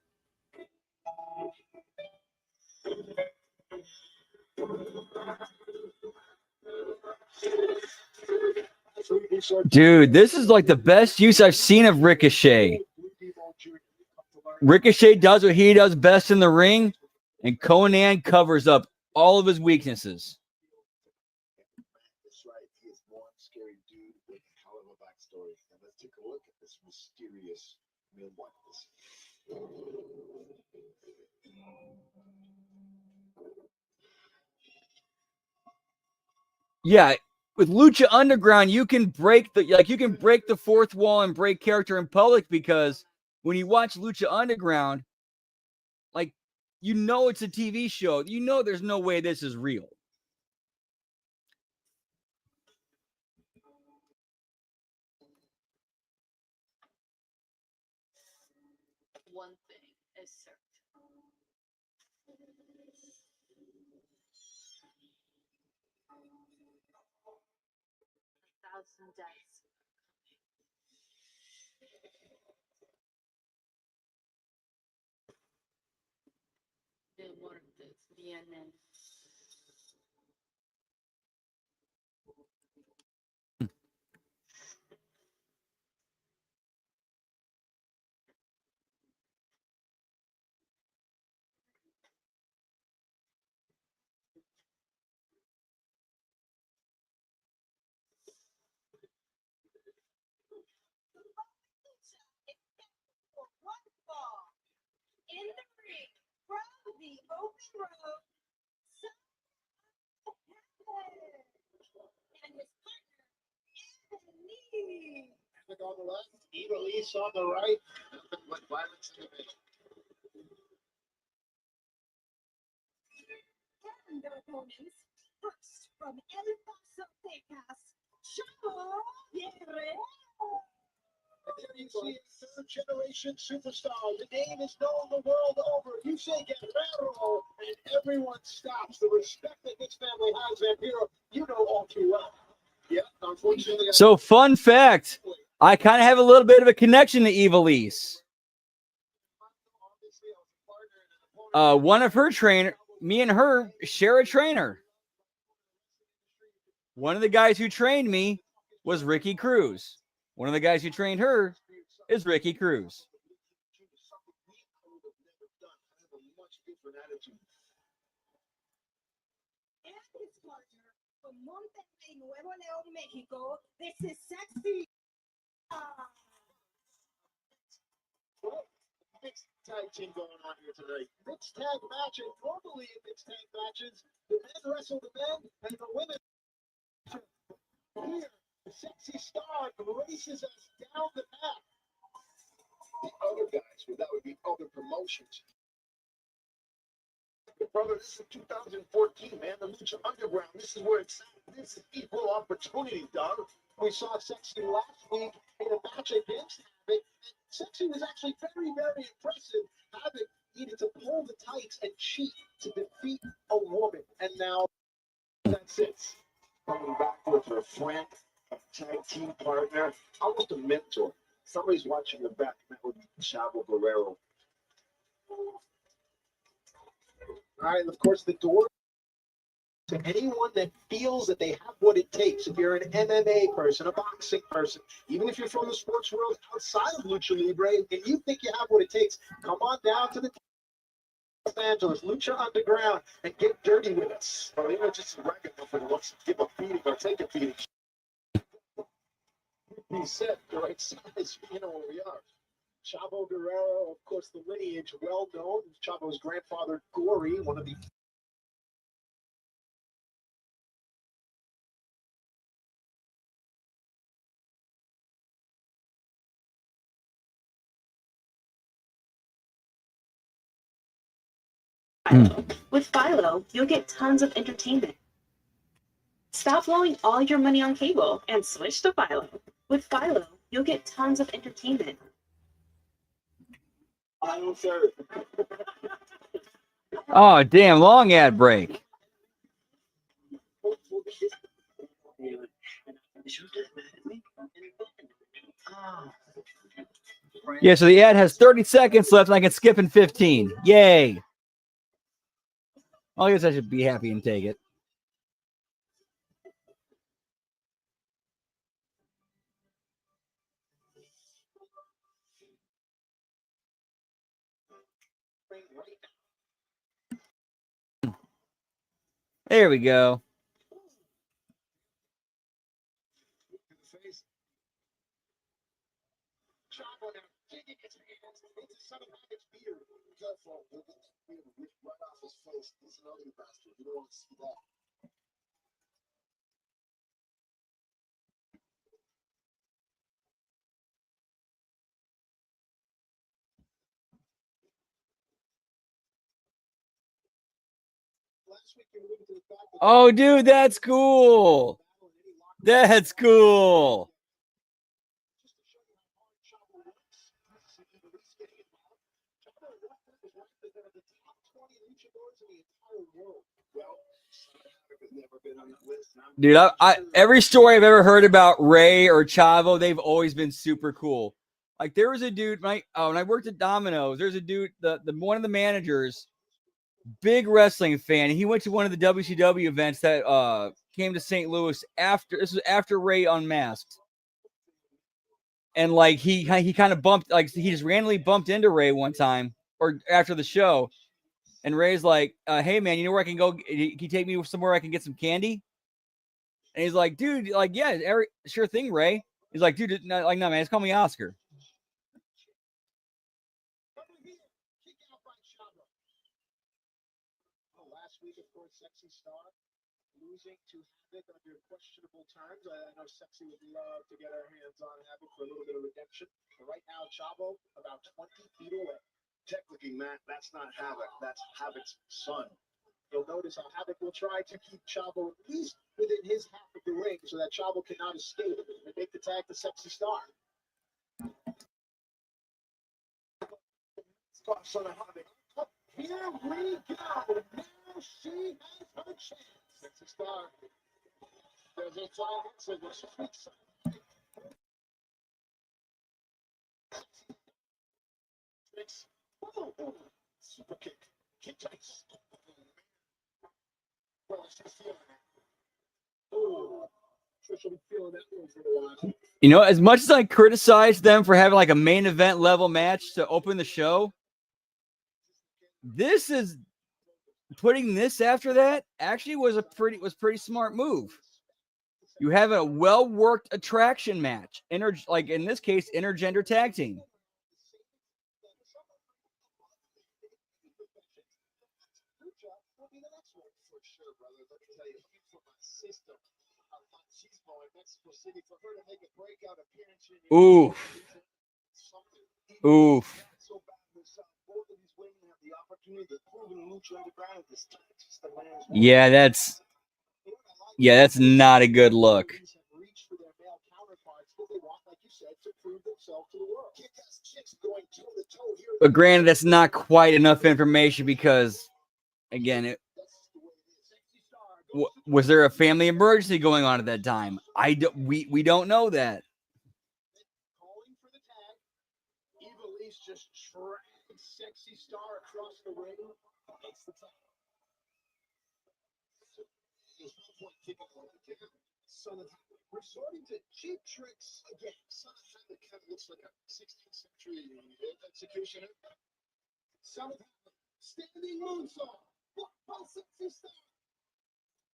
Dude, this is like the best use I've seen of Ricochet. Ricochet does what he does best in the ring, and Conan covers up all of his weaknesses. That's right. He is one scary dude with a hell of a backstory. And let's take a look at this mysterious midwife. Yeah, with Lucha Underground, you can break the fourth wall and break character in public because when you watch Lucha Underground, like you know it's a TV show. You know there's no way this is real. One thing is certain. 1,000 deaths. De muertes vienen. One fall in the ring from the open road. And his partner, Anthony. Look on the left, Eva Lise on the right. Nothing but violence in the middle. And their opponents, first from El Paso, Texas, Chavo Guerrero. And there you see a third-generation superstar. The name is known the world over. You say Guerrero, and everyone stops. The respect that this family has, Vampiro, you know all too well. Yeah, unfortunately. So, fun fact, I kind of have a little bit of a connection to Eva Lise. One of her trainers, me and her share a trainer. One of the guys who trained me was Ricky Cruz. One of the guys who trained her is Ricky Cruz. And his partner from Monterrey, Nuevo León, Mexico. This is Sexy. Mixed tag team going on here tonight. Mixed tag match, and normally in mixed tag matches, the men wrestle the men and the women. Here, the Sexy Star races us down the path. The other guys, well, that would be other promotions. Brother, this is 2014, man. The Lucha Underground. This is where it's at. This is equal opportunity, dog. We saw Sexy last week in a match against Havoc. Sexy was actually very, very impressive. Havoc needed to pull the tights and cheat to defeat a woman. And now that's it. Coming back with her friend, a tag team partner, almost a mentor. Somebody's watching the back. That would be Chavo Guerrero. All right, and of course, the door to anyone that feels that they have what it takes. If you're an MMA person, a boxing person, even if you're from the sports world outside of Lucha Libre, and you think you have what it takes, come on down to the Los Angeles Lucha Underground and get dirty with us. Or even just a record for the wants to give a feeding or take a feeding. He said the right size, you know where we are. Chavo Guerrero, of course, the lineage well known. Chavo's grandfather, Gory, one of the With Philo, you'll get tons of entertainment. Stop blowing all your money on cable and switch to Philo. With Philo, you'll get tons of entertainment. Oh, damn, long ad break. Yeah, so the ad has 30 seconds left, and I can skip in 15. Yay. Well, I guess I should be happy and take it. There we go. Chavo now digging his hands into some of Havoc's beard. Careful, he'll get his beard ripped right off his face. He's an ugly bastard. You don't want to see that. Last week you alluded to the fact that Oh, dude, that's cool. That's cool. just to show you how hard Chavo works, he's getting involved. Chavo is ranked as one of the top 20 luchadors in the entire world. Well, Havoc has never been on that list. Dude, I every story I've ever heard about Ray or Chavo, they've always been super cool. Like there was a dude, when I worked at Domino's, there's a dude, the one of the managers, big wrestling fan. He went to one of the WCW events that came to St. Louis after Ray unmasked. And like he kind of bumped, like he just randomly bumped into Ray one time or after the show. And Ray's like, hey man, you know where I can go? Can you take me somewhere I can get some candy? And he's like, dude, like, yeah, sure thing, Ray. He's like, dude, no, man, just call me Oscar. Last week, of course, Sexy Star losing to Havoc under questionable terms. I know Sexy would love to get our hands on Havoc for a little bit of redemption. But right now, Chavo about 20 feet away. Technically, Matt, that's not Havoc. That's Havoc's son. You'll notice how Havoc will try to keep Chavo at least within his half of the ring so that Chavo cannot escape and make the tag to Sexy Star. Son of Havoc. Here we go. Now she has her chance. Sexy Star. There's a flag. So the sweet side. Super kick. Kick takes. You know, as much as I criticize them for having like a main event level match to open the show, this is putting this after that actually was pretty smart move. You have a well worked attraction match, like in this case, intergender tag team. Oof. Oof. Yeah, that's not a good look. But granted, that's not quite enough information because, again, was there a family emergency going on at that time? We don't know that. Sexy Star across the ring. Son of resorting to cheap tricks again. Son of Hamlet kind of looks like a 16th century executioner. Son of Hamlet, standing moonsault. By Sexy Star.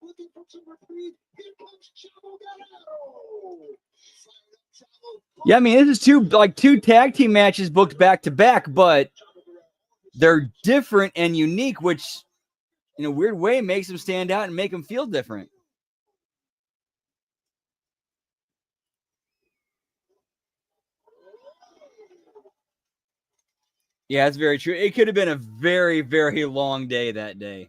Looking for some reprieve. Here comes Chavo Guerrero. Yeah, I mean, this is two tag team matches booked back to back, but they're different and unique, which in a weird way makes them stand out and make them feel different. Yeah, that's very true. It could have been a very, very long day that day.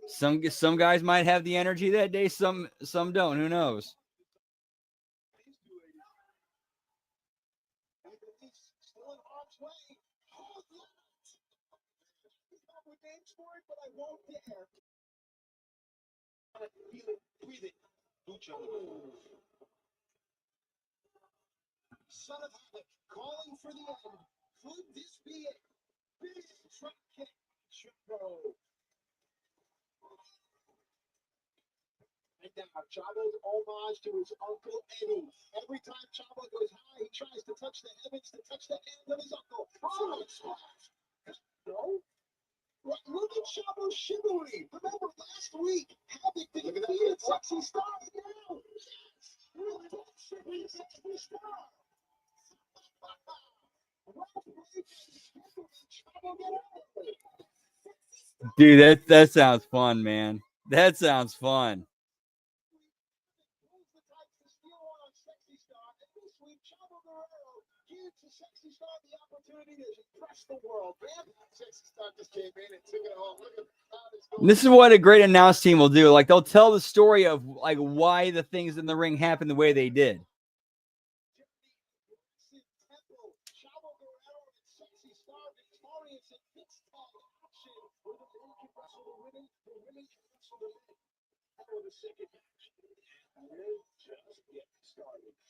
Some guys might have the energy that day, some don't. Who knows? Son of Hamlet calling for the end. Could this be it? Big drop kick. Chavo. And now Chavo's homage to his uncle Eddie. Every time Chavo goes high, he tries to touch the heavens, to touch the hand of his uncle. Oh, splash! No. Look at Chavo's chivalry. Remember last week, Havoc defeated Sexy Star now. Yes, Sexy Star. Dude, that sounds fun, man. That sounds fun. This is what a great announce team will do. Like, they'll tell the story of like why the things in the ring happened the way they did.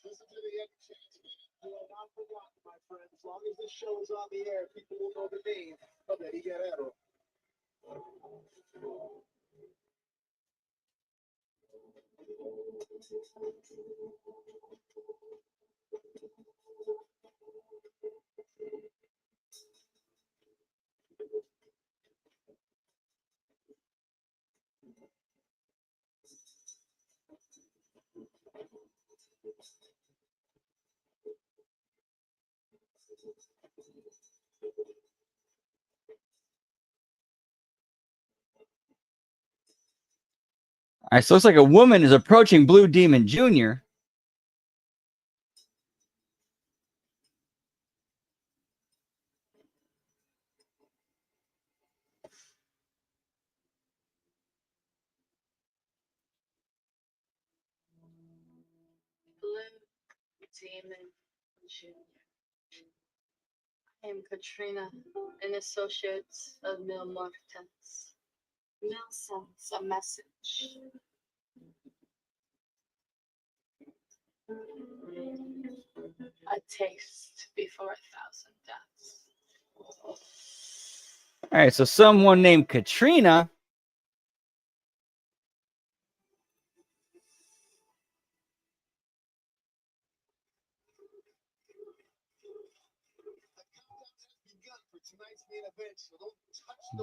Listen to the end chants. You are not forgotten, my friend. As long as this show is on the air, people will know the name of Eddie Guerrero. All right, so it looks like a woman is approaching Blue Demon Jr. Blue Demon Jr. I am Katrina, an associate of Mil Martens. Mil sends a message. A taste before 1,000 deaths. All right, so someone named Katrina.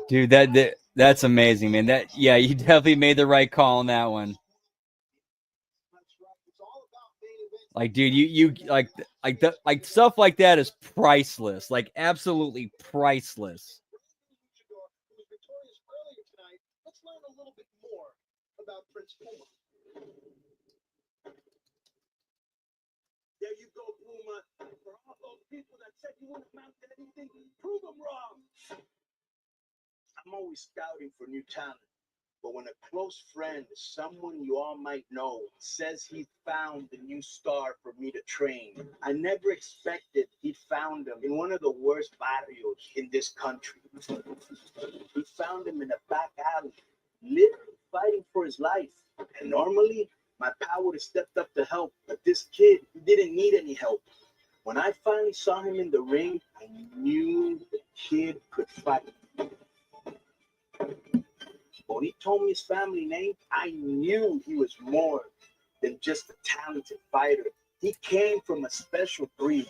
Dude, that's amazing, man. Yeah, you definitely made the right call on that one. Like, dude, you like stuff like that is priceless. Like, absolutely priceless. Let's learn a little bit more about Prince Puma. There you go, Puma. For all those people that said you wouldn't amount to anything, prove them wrong. I'm always scouting for new talent. But when a close friend, someone you all might know, says he found the new star for me to train, I never expected he'd found him in one of the worst barrios in this country. He found him in a back alley, literally fighting for his life. And normally, my pal would have stepped up to help, but this kid didn't need any help. When I finally saw him in the ring, I knew the kid could fight. When he told me his family name, I knew he was more than just a talented fighter. He came from a special breed.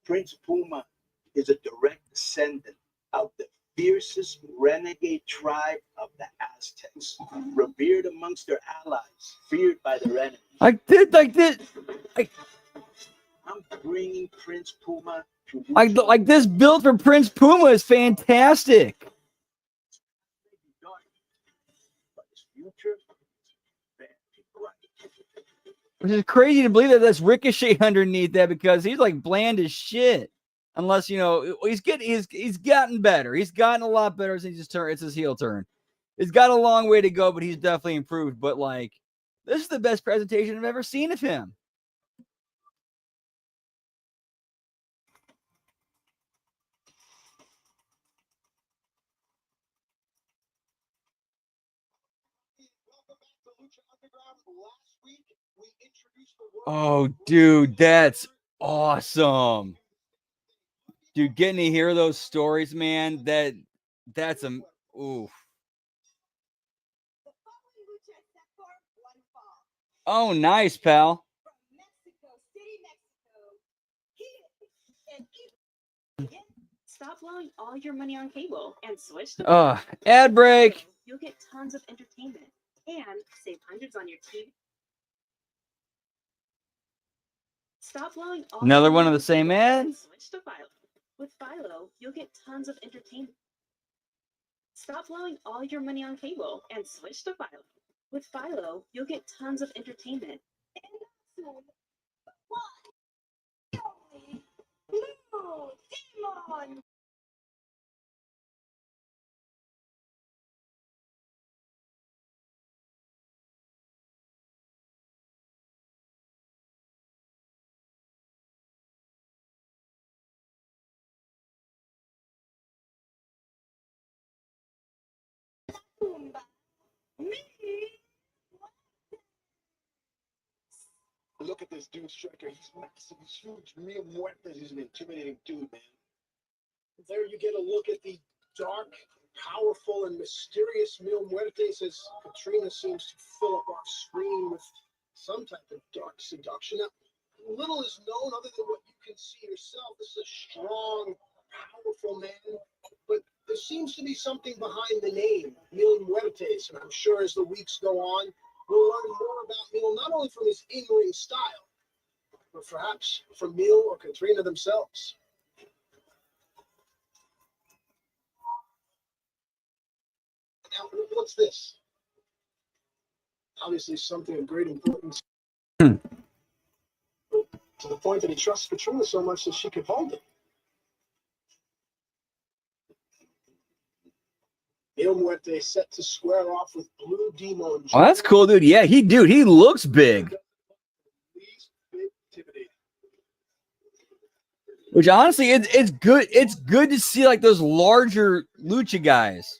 Prince Puma is a direct descendant of the fiercest renegade tribe of the Aztecs, revered amongst their allies, feared by their enemies. I'm bringing Prince Puma to like this build for Prince Puma is fantastic. Which is crazy to believe that that's Ricochet underneath that, because he's like bland as shit. Unless, you know, he's gotten better. He's gotten a lot better since it's his heel turn. He's got a long way to go, but he's definitely improved. But like, this is the best presentation I've ever seen of him. Oh, dude, that's awesome. Dude, getting to hear those stories, man, that's a oof. Oh, nice, pal. Stop blowing all your money on cable and switch to ad break. You'll get tons of entertainment and save hundreds on your TV. Stop blowing all Another one of the same ad. Switch to Philo. With Philo, you'll get tons of entertainment. Stop blowing all your money on cable and switch to Philo. With Philo, you'll get tons of entertainment. Look at this dude, Striker. He's massive. He's huge. Mil Muertes is an intimidating dude, man. There you get a look at the dark, powerful, and mysterious Mil Muertes as Katrina seems to fill up our screen with some type of dark seduction. Now, little is known other than what you can see yourself. This is a strong, powerful man, but there seems to be something behind the name, Mil Muertes, and I'm sure as the weeks go on, we'll learn more about Mil, not only from his in-ring style, but perhaps from Mil or Katrina themselves. Now, what's this? Obviously something of great importance. To the point that he trusts Katrina so much that she could hold it. Mil Muerte set to square off with Blue Demon. Oh, that's cool, dude. Yeah, he looks big. Which honestly, it's good. It's good to see like those larger lucha guys.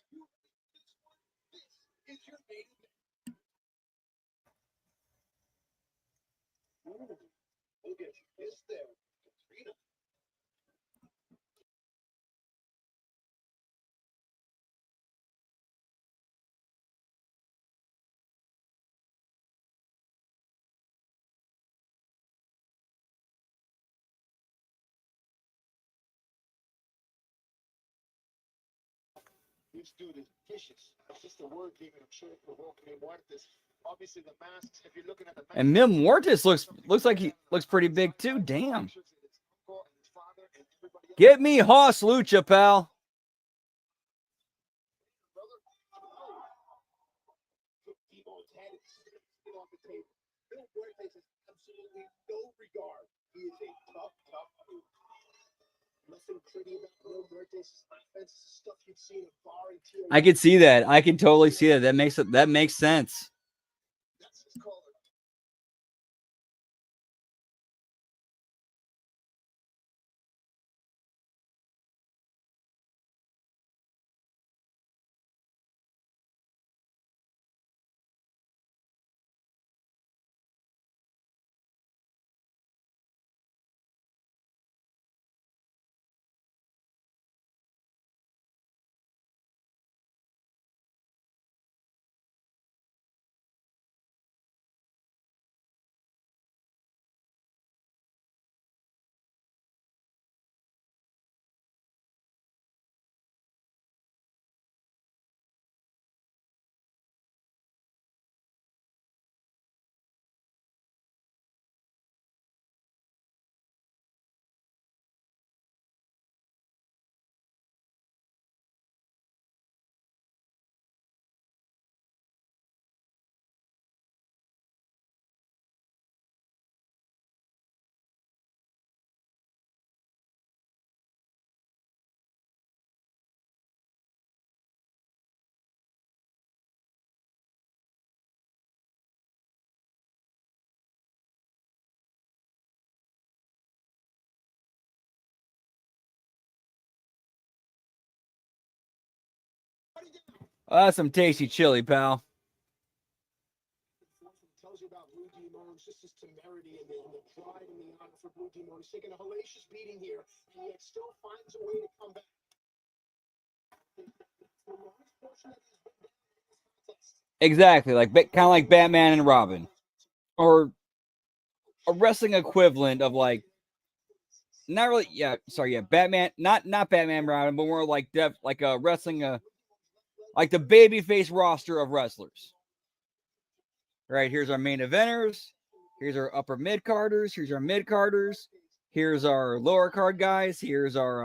This dude is vicious. Just the word demon, I'm sure it provoked me Muertes. Obviously, the masks, if you're looking at the masks, And Mil Muertes looks like he looks pretty big too. Damn. Get me Hoss Lucha, pal. Demon's head is sitting off the table. Mil Muertes has absolutely no regard. He is a tough dude. Nothing pretty about Mil Muertes' offense. Stuff you've seen in bar and tier. I can see that. I can totally see that. That makes sense. That's his color. That's some tasty chili, pal. Tells you about Blue Demon, just his temerity and the pride and the honor for Blue Demon. He's taking a hellacious beating here, and yet still finds a way to come back. Exactly, like kind of like Batman and Robin, or a wrestling equivalent of like, not really. Yeah, sorry, yeah, Batman, not Batman and Robin, but more like like a wrestling, like the babyface roster of wrestlers. Right, here's our main eventers. Here's our upper mid carders. Here's our mid carders. Here's our lower card guys. Here's our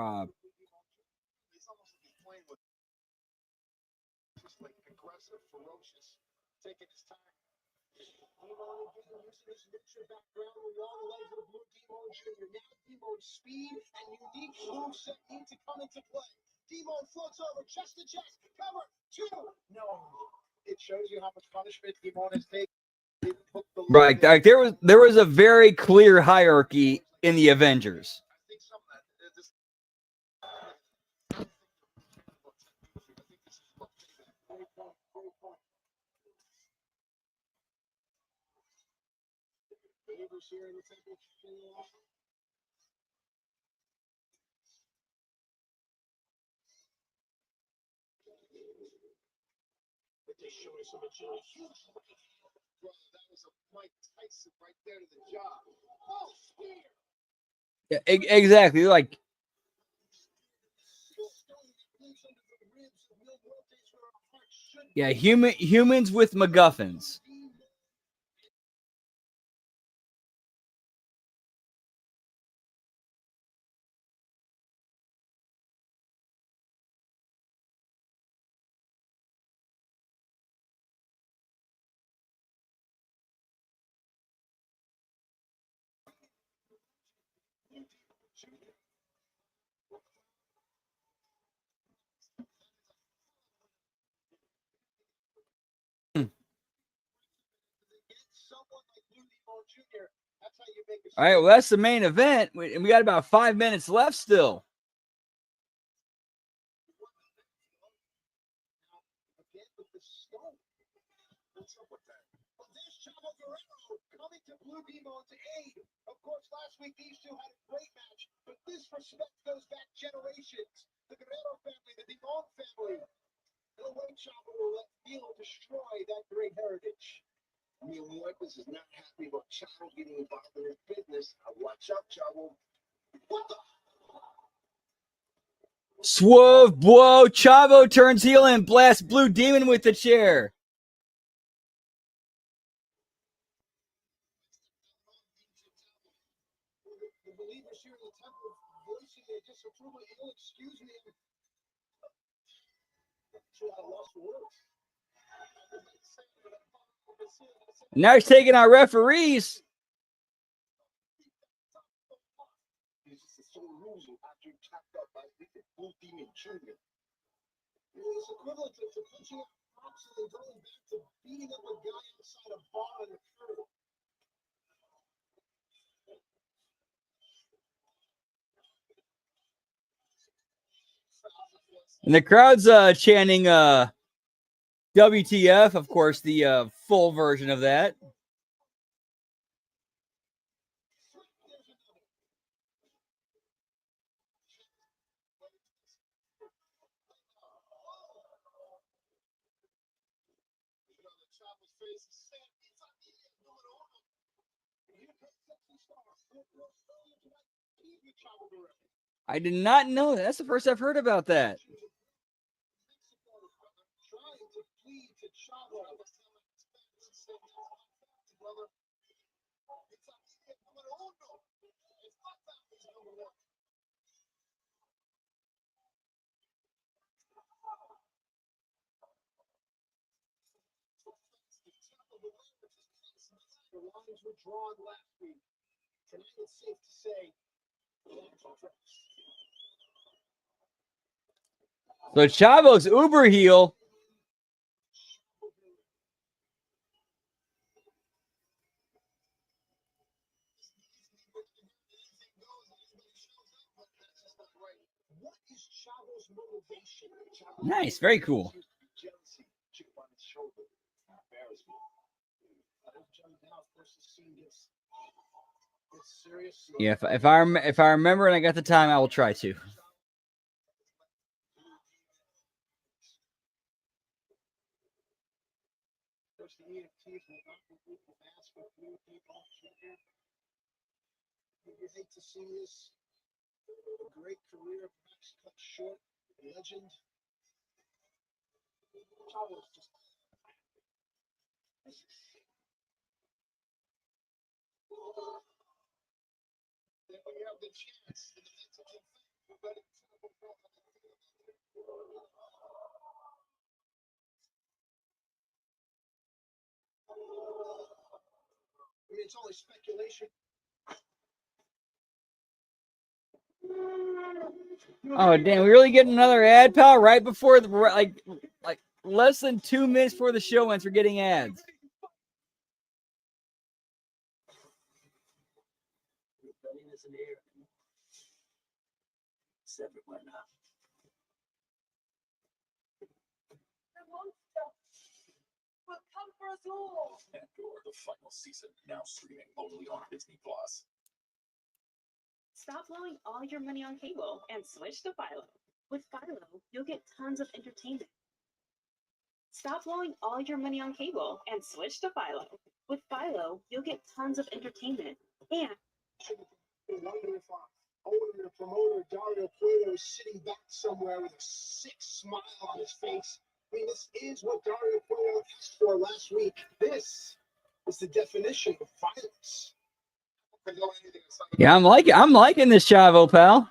aggressive, ferocious, taking his time. Demon again using his Lucha background, the long legs of Blue Demon Jr. Now Demon's speed and unique moveset need to come into play. Demon floats over chest to chest, cover, 2. No. It shows you how much punishment Demon has taken. right. Like there was a very clear hierarchy in the Avengers. Here in the temple. They show us some agility. Huge right hand. Brother, that was a Mike Tyson right there to the jaw. Oh, spear. Yeah, exactly. Like, yeah, humans with MacGuffins. All right, well, that's the main event, and we got about 5 minutes left still. Coming to Blue Demon's aid. Of course, last week these two had a great match, but this respect goes back generations. The Guerrero family, the Demon family. No way Chavo will let Neil destroy that great heritage. Neil Muertes is not happy about Chavo getting involved in his business. Watch out, Chavo. What the? Swerve, blow, Chavo turns heel and blasts Blue Demon with the chair. The believers here in the temple voicing their disapproval. You'll excuse me. I lost words. Now he's taking our referees. This is so losing after tapped up by Blue Demon Jr. It's equivalent to punching out Fox and then going back to beating up a guy outside a bar on the curb. And the crowd's chanting WTF, of course, the full version of that. I did not know that. That's the first I've heard about that. The lines were drawn last week. Tonight it's safe to say. So Chavo's uber heel. What is Chavo's motivation? Nice, very cool. Jealousy, chip on his shoulder, embarrassment. I hope Johnny now, of course, the scene gets serious. Yeah, if I remember and I got the time, I will try to. Course, the EFTs will not remove the mask for Blue Demon Jr. You hate to see this. A great career, perhaps cut short. Legend. Chavo's just. Then when you have the chance, and that's a good thing. We're better than I mean, it's only speculation. Oh damn, we really getting another ad, pal? Right before the like less than 2 minutes before the show ends, we're getting ads. Rebellion is in the air. It's everywhere now. The monster will come for us all. Endor, the final season, now streaming only on Disney Plus. Stop blowing all your money on cable and switch to Philo. With Philo, you'll get tons of entertainment. Stop blowing all your money on cable and switch to Philo. With Philo, you'll get tons of entertainment and I wonder if our owner, the promoter, Dario Cueto, is sitting back somewhere with a sick smile on his face. I mean, this is what Dario Cueto asked for last week. This is the definition of violence. Yeah, I'm liking this Chavo, pal.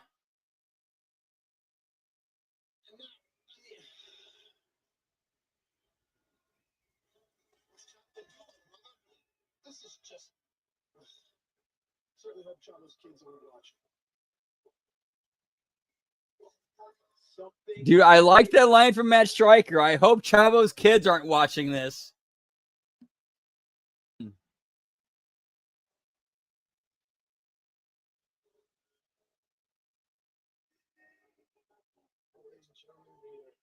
This is just. Certainly hope Chavo's kids are watching. Dude, I like that line from Matt Stryker. I hope Chavo's kids aren't watching this. Ladies and gentlemen,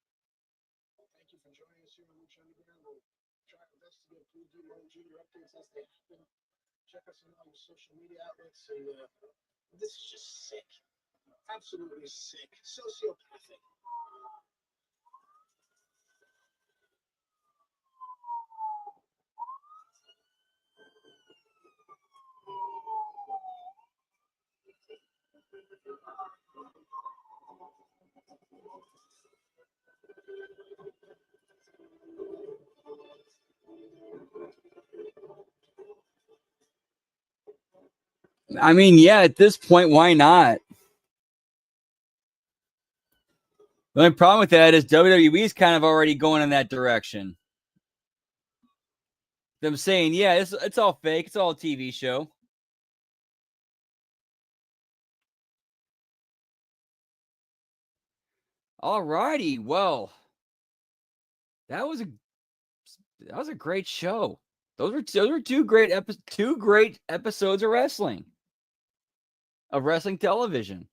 thank you for joining us here on Lucha Underground. We'll try our best to get Blue Demon Jr. updates as they happen. Check us out on social media outlets. And this is just sick. Absolutely sick. Sociopathic. I mean, yeah, at this point, why not? The only problem with that is WWE's kind of already going in that direction. Them saying, yeah, it's all fake. It's all a TV show. All righty. Well, that was a great show. Those were two great episodes of wrestling television.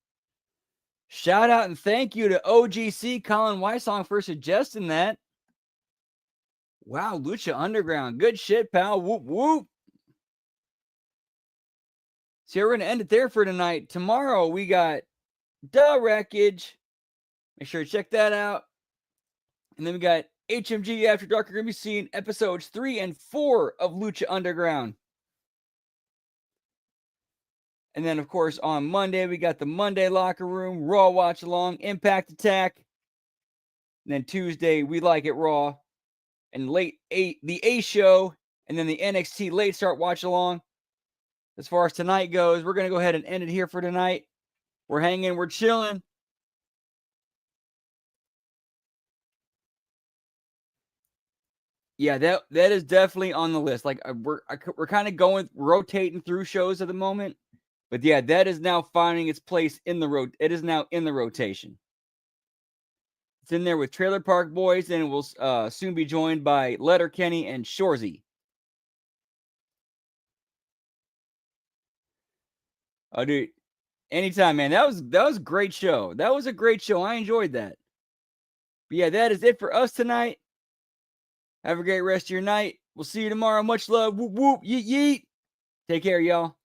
Shout out and thank you to OGC Colin Weissong for suggesting that. Wow, Lucha Underground. Good shit, pal. Whoop, whoop. So we're going to end it there for tonight. Tomorrow we got The Wreckage. Make sure to check that out. And then we got HMG After Dark. You're going to be seeing episodes 3 and 4 of Lucha Underground. And then, of course, on Monday, we got the Monday Locker Room, Raw Watch Along, Impact Attack. And then Tuesday, We Like It Raw. And the A Show. And then the NXT Late Start Watch Along. As far as tonight goes, we're going to go ahead and end it here for tonight. We're hanging, we're chilling. Yeah, that is definitely on the list. Like we're kind of rotating through shows at the moment. But yeah, that is now finding its place in the it is now in the rotation. It's in there with Trailer Park Boys, and it will soon be joined by Letterkenny and Shorzy. Oh, dude, anytime, man. That was a great show. That was a great show. I enjoyed that. But yeah, that is it for us tonight. Have a great rest of your night. We'll see you tomorrow. Much love. Whoop, whoop, yeet, yeet. Take care, y'all.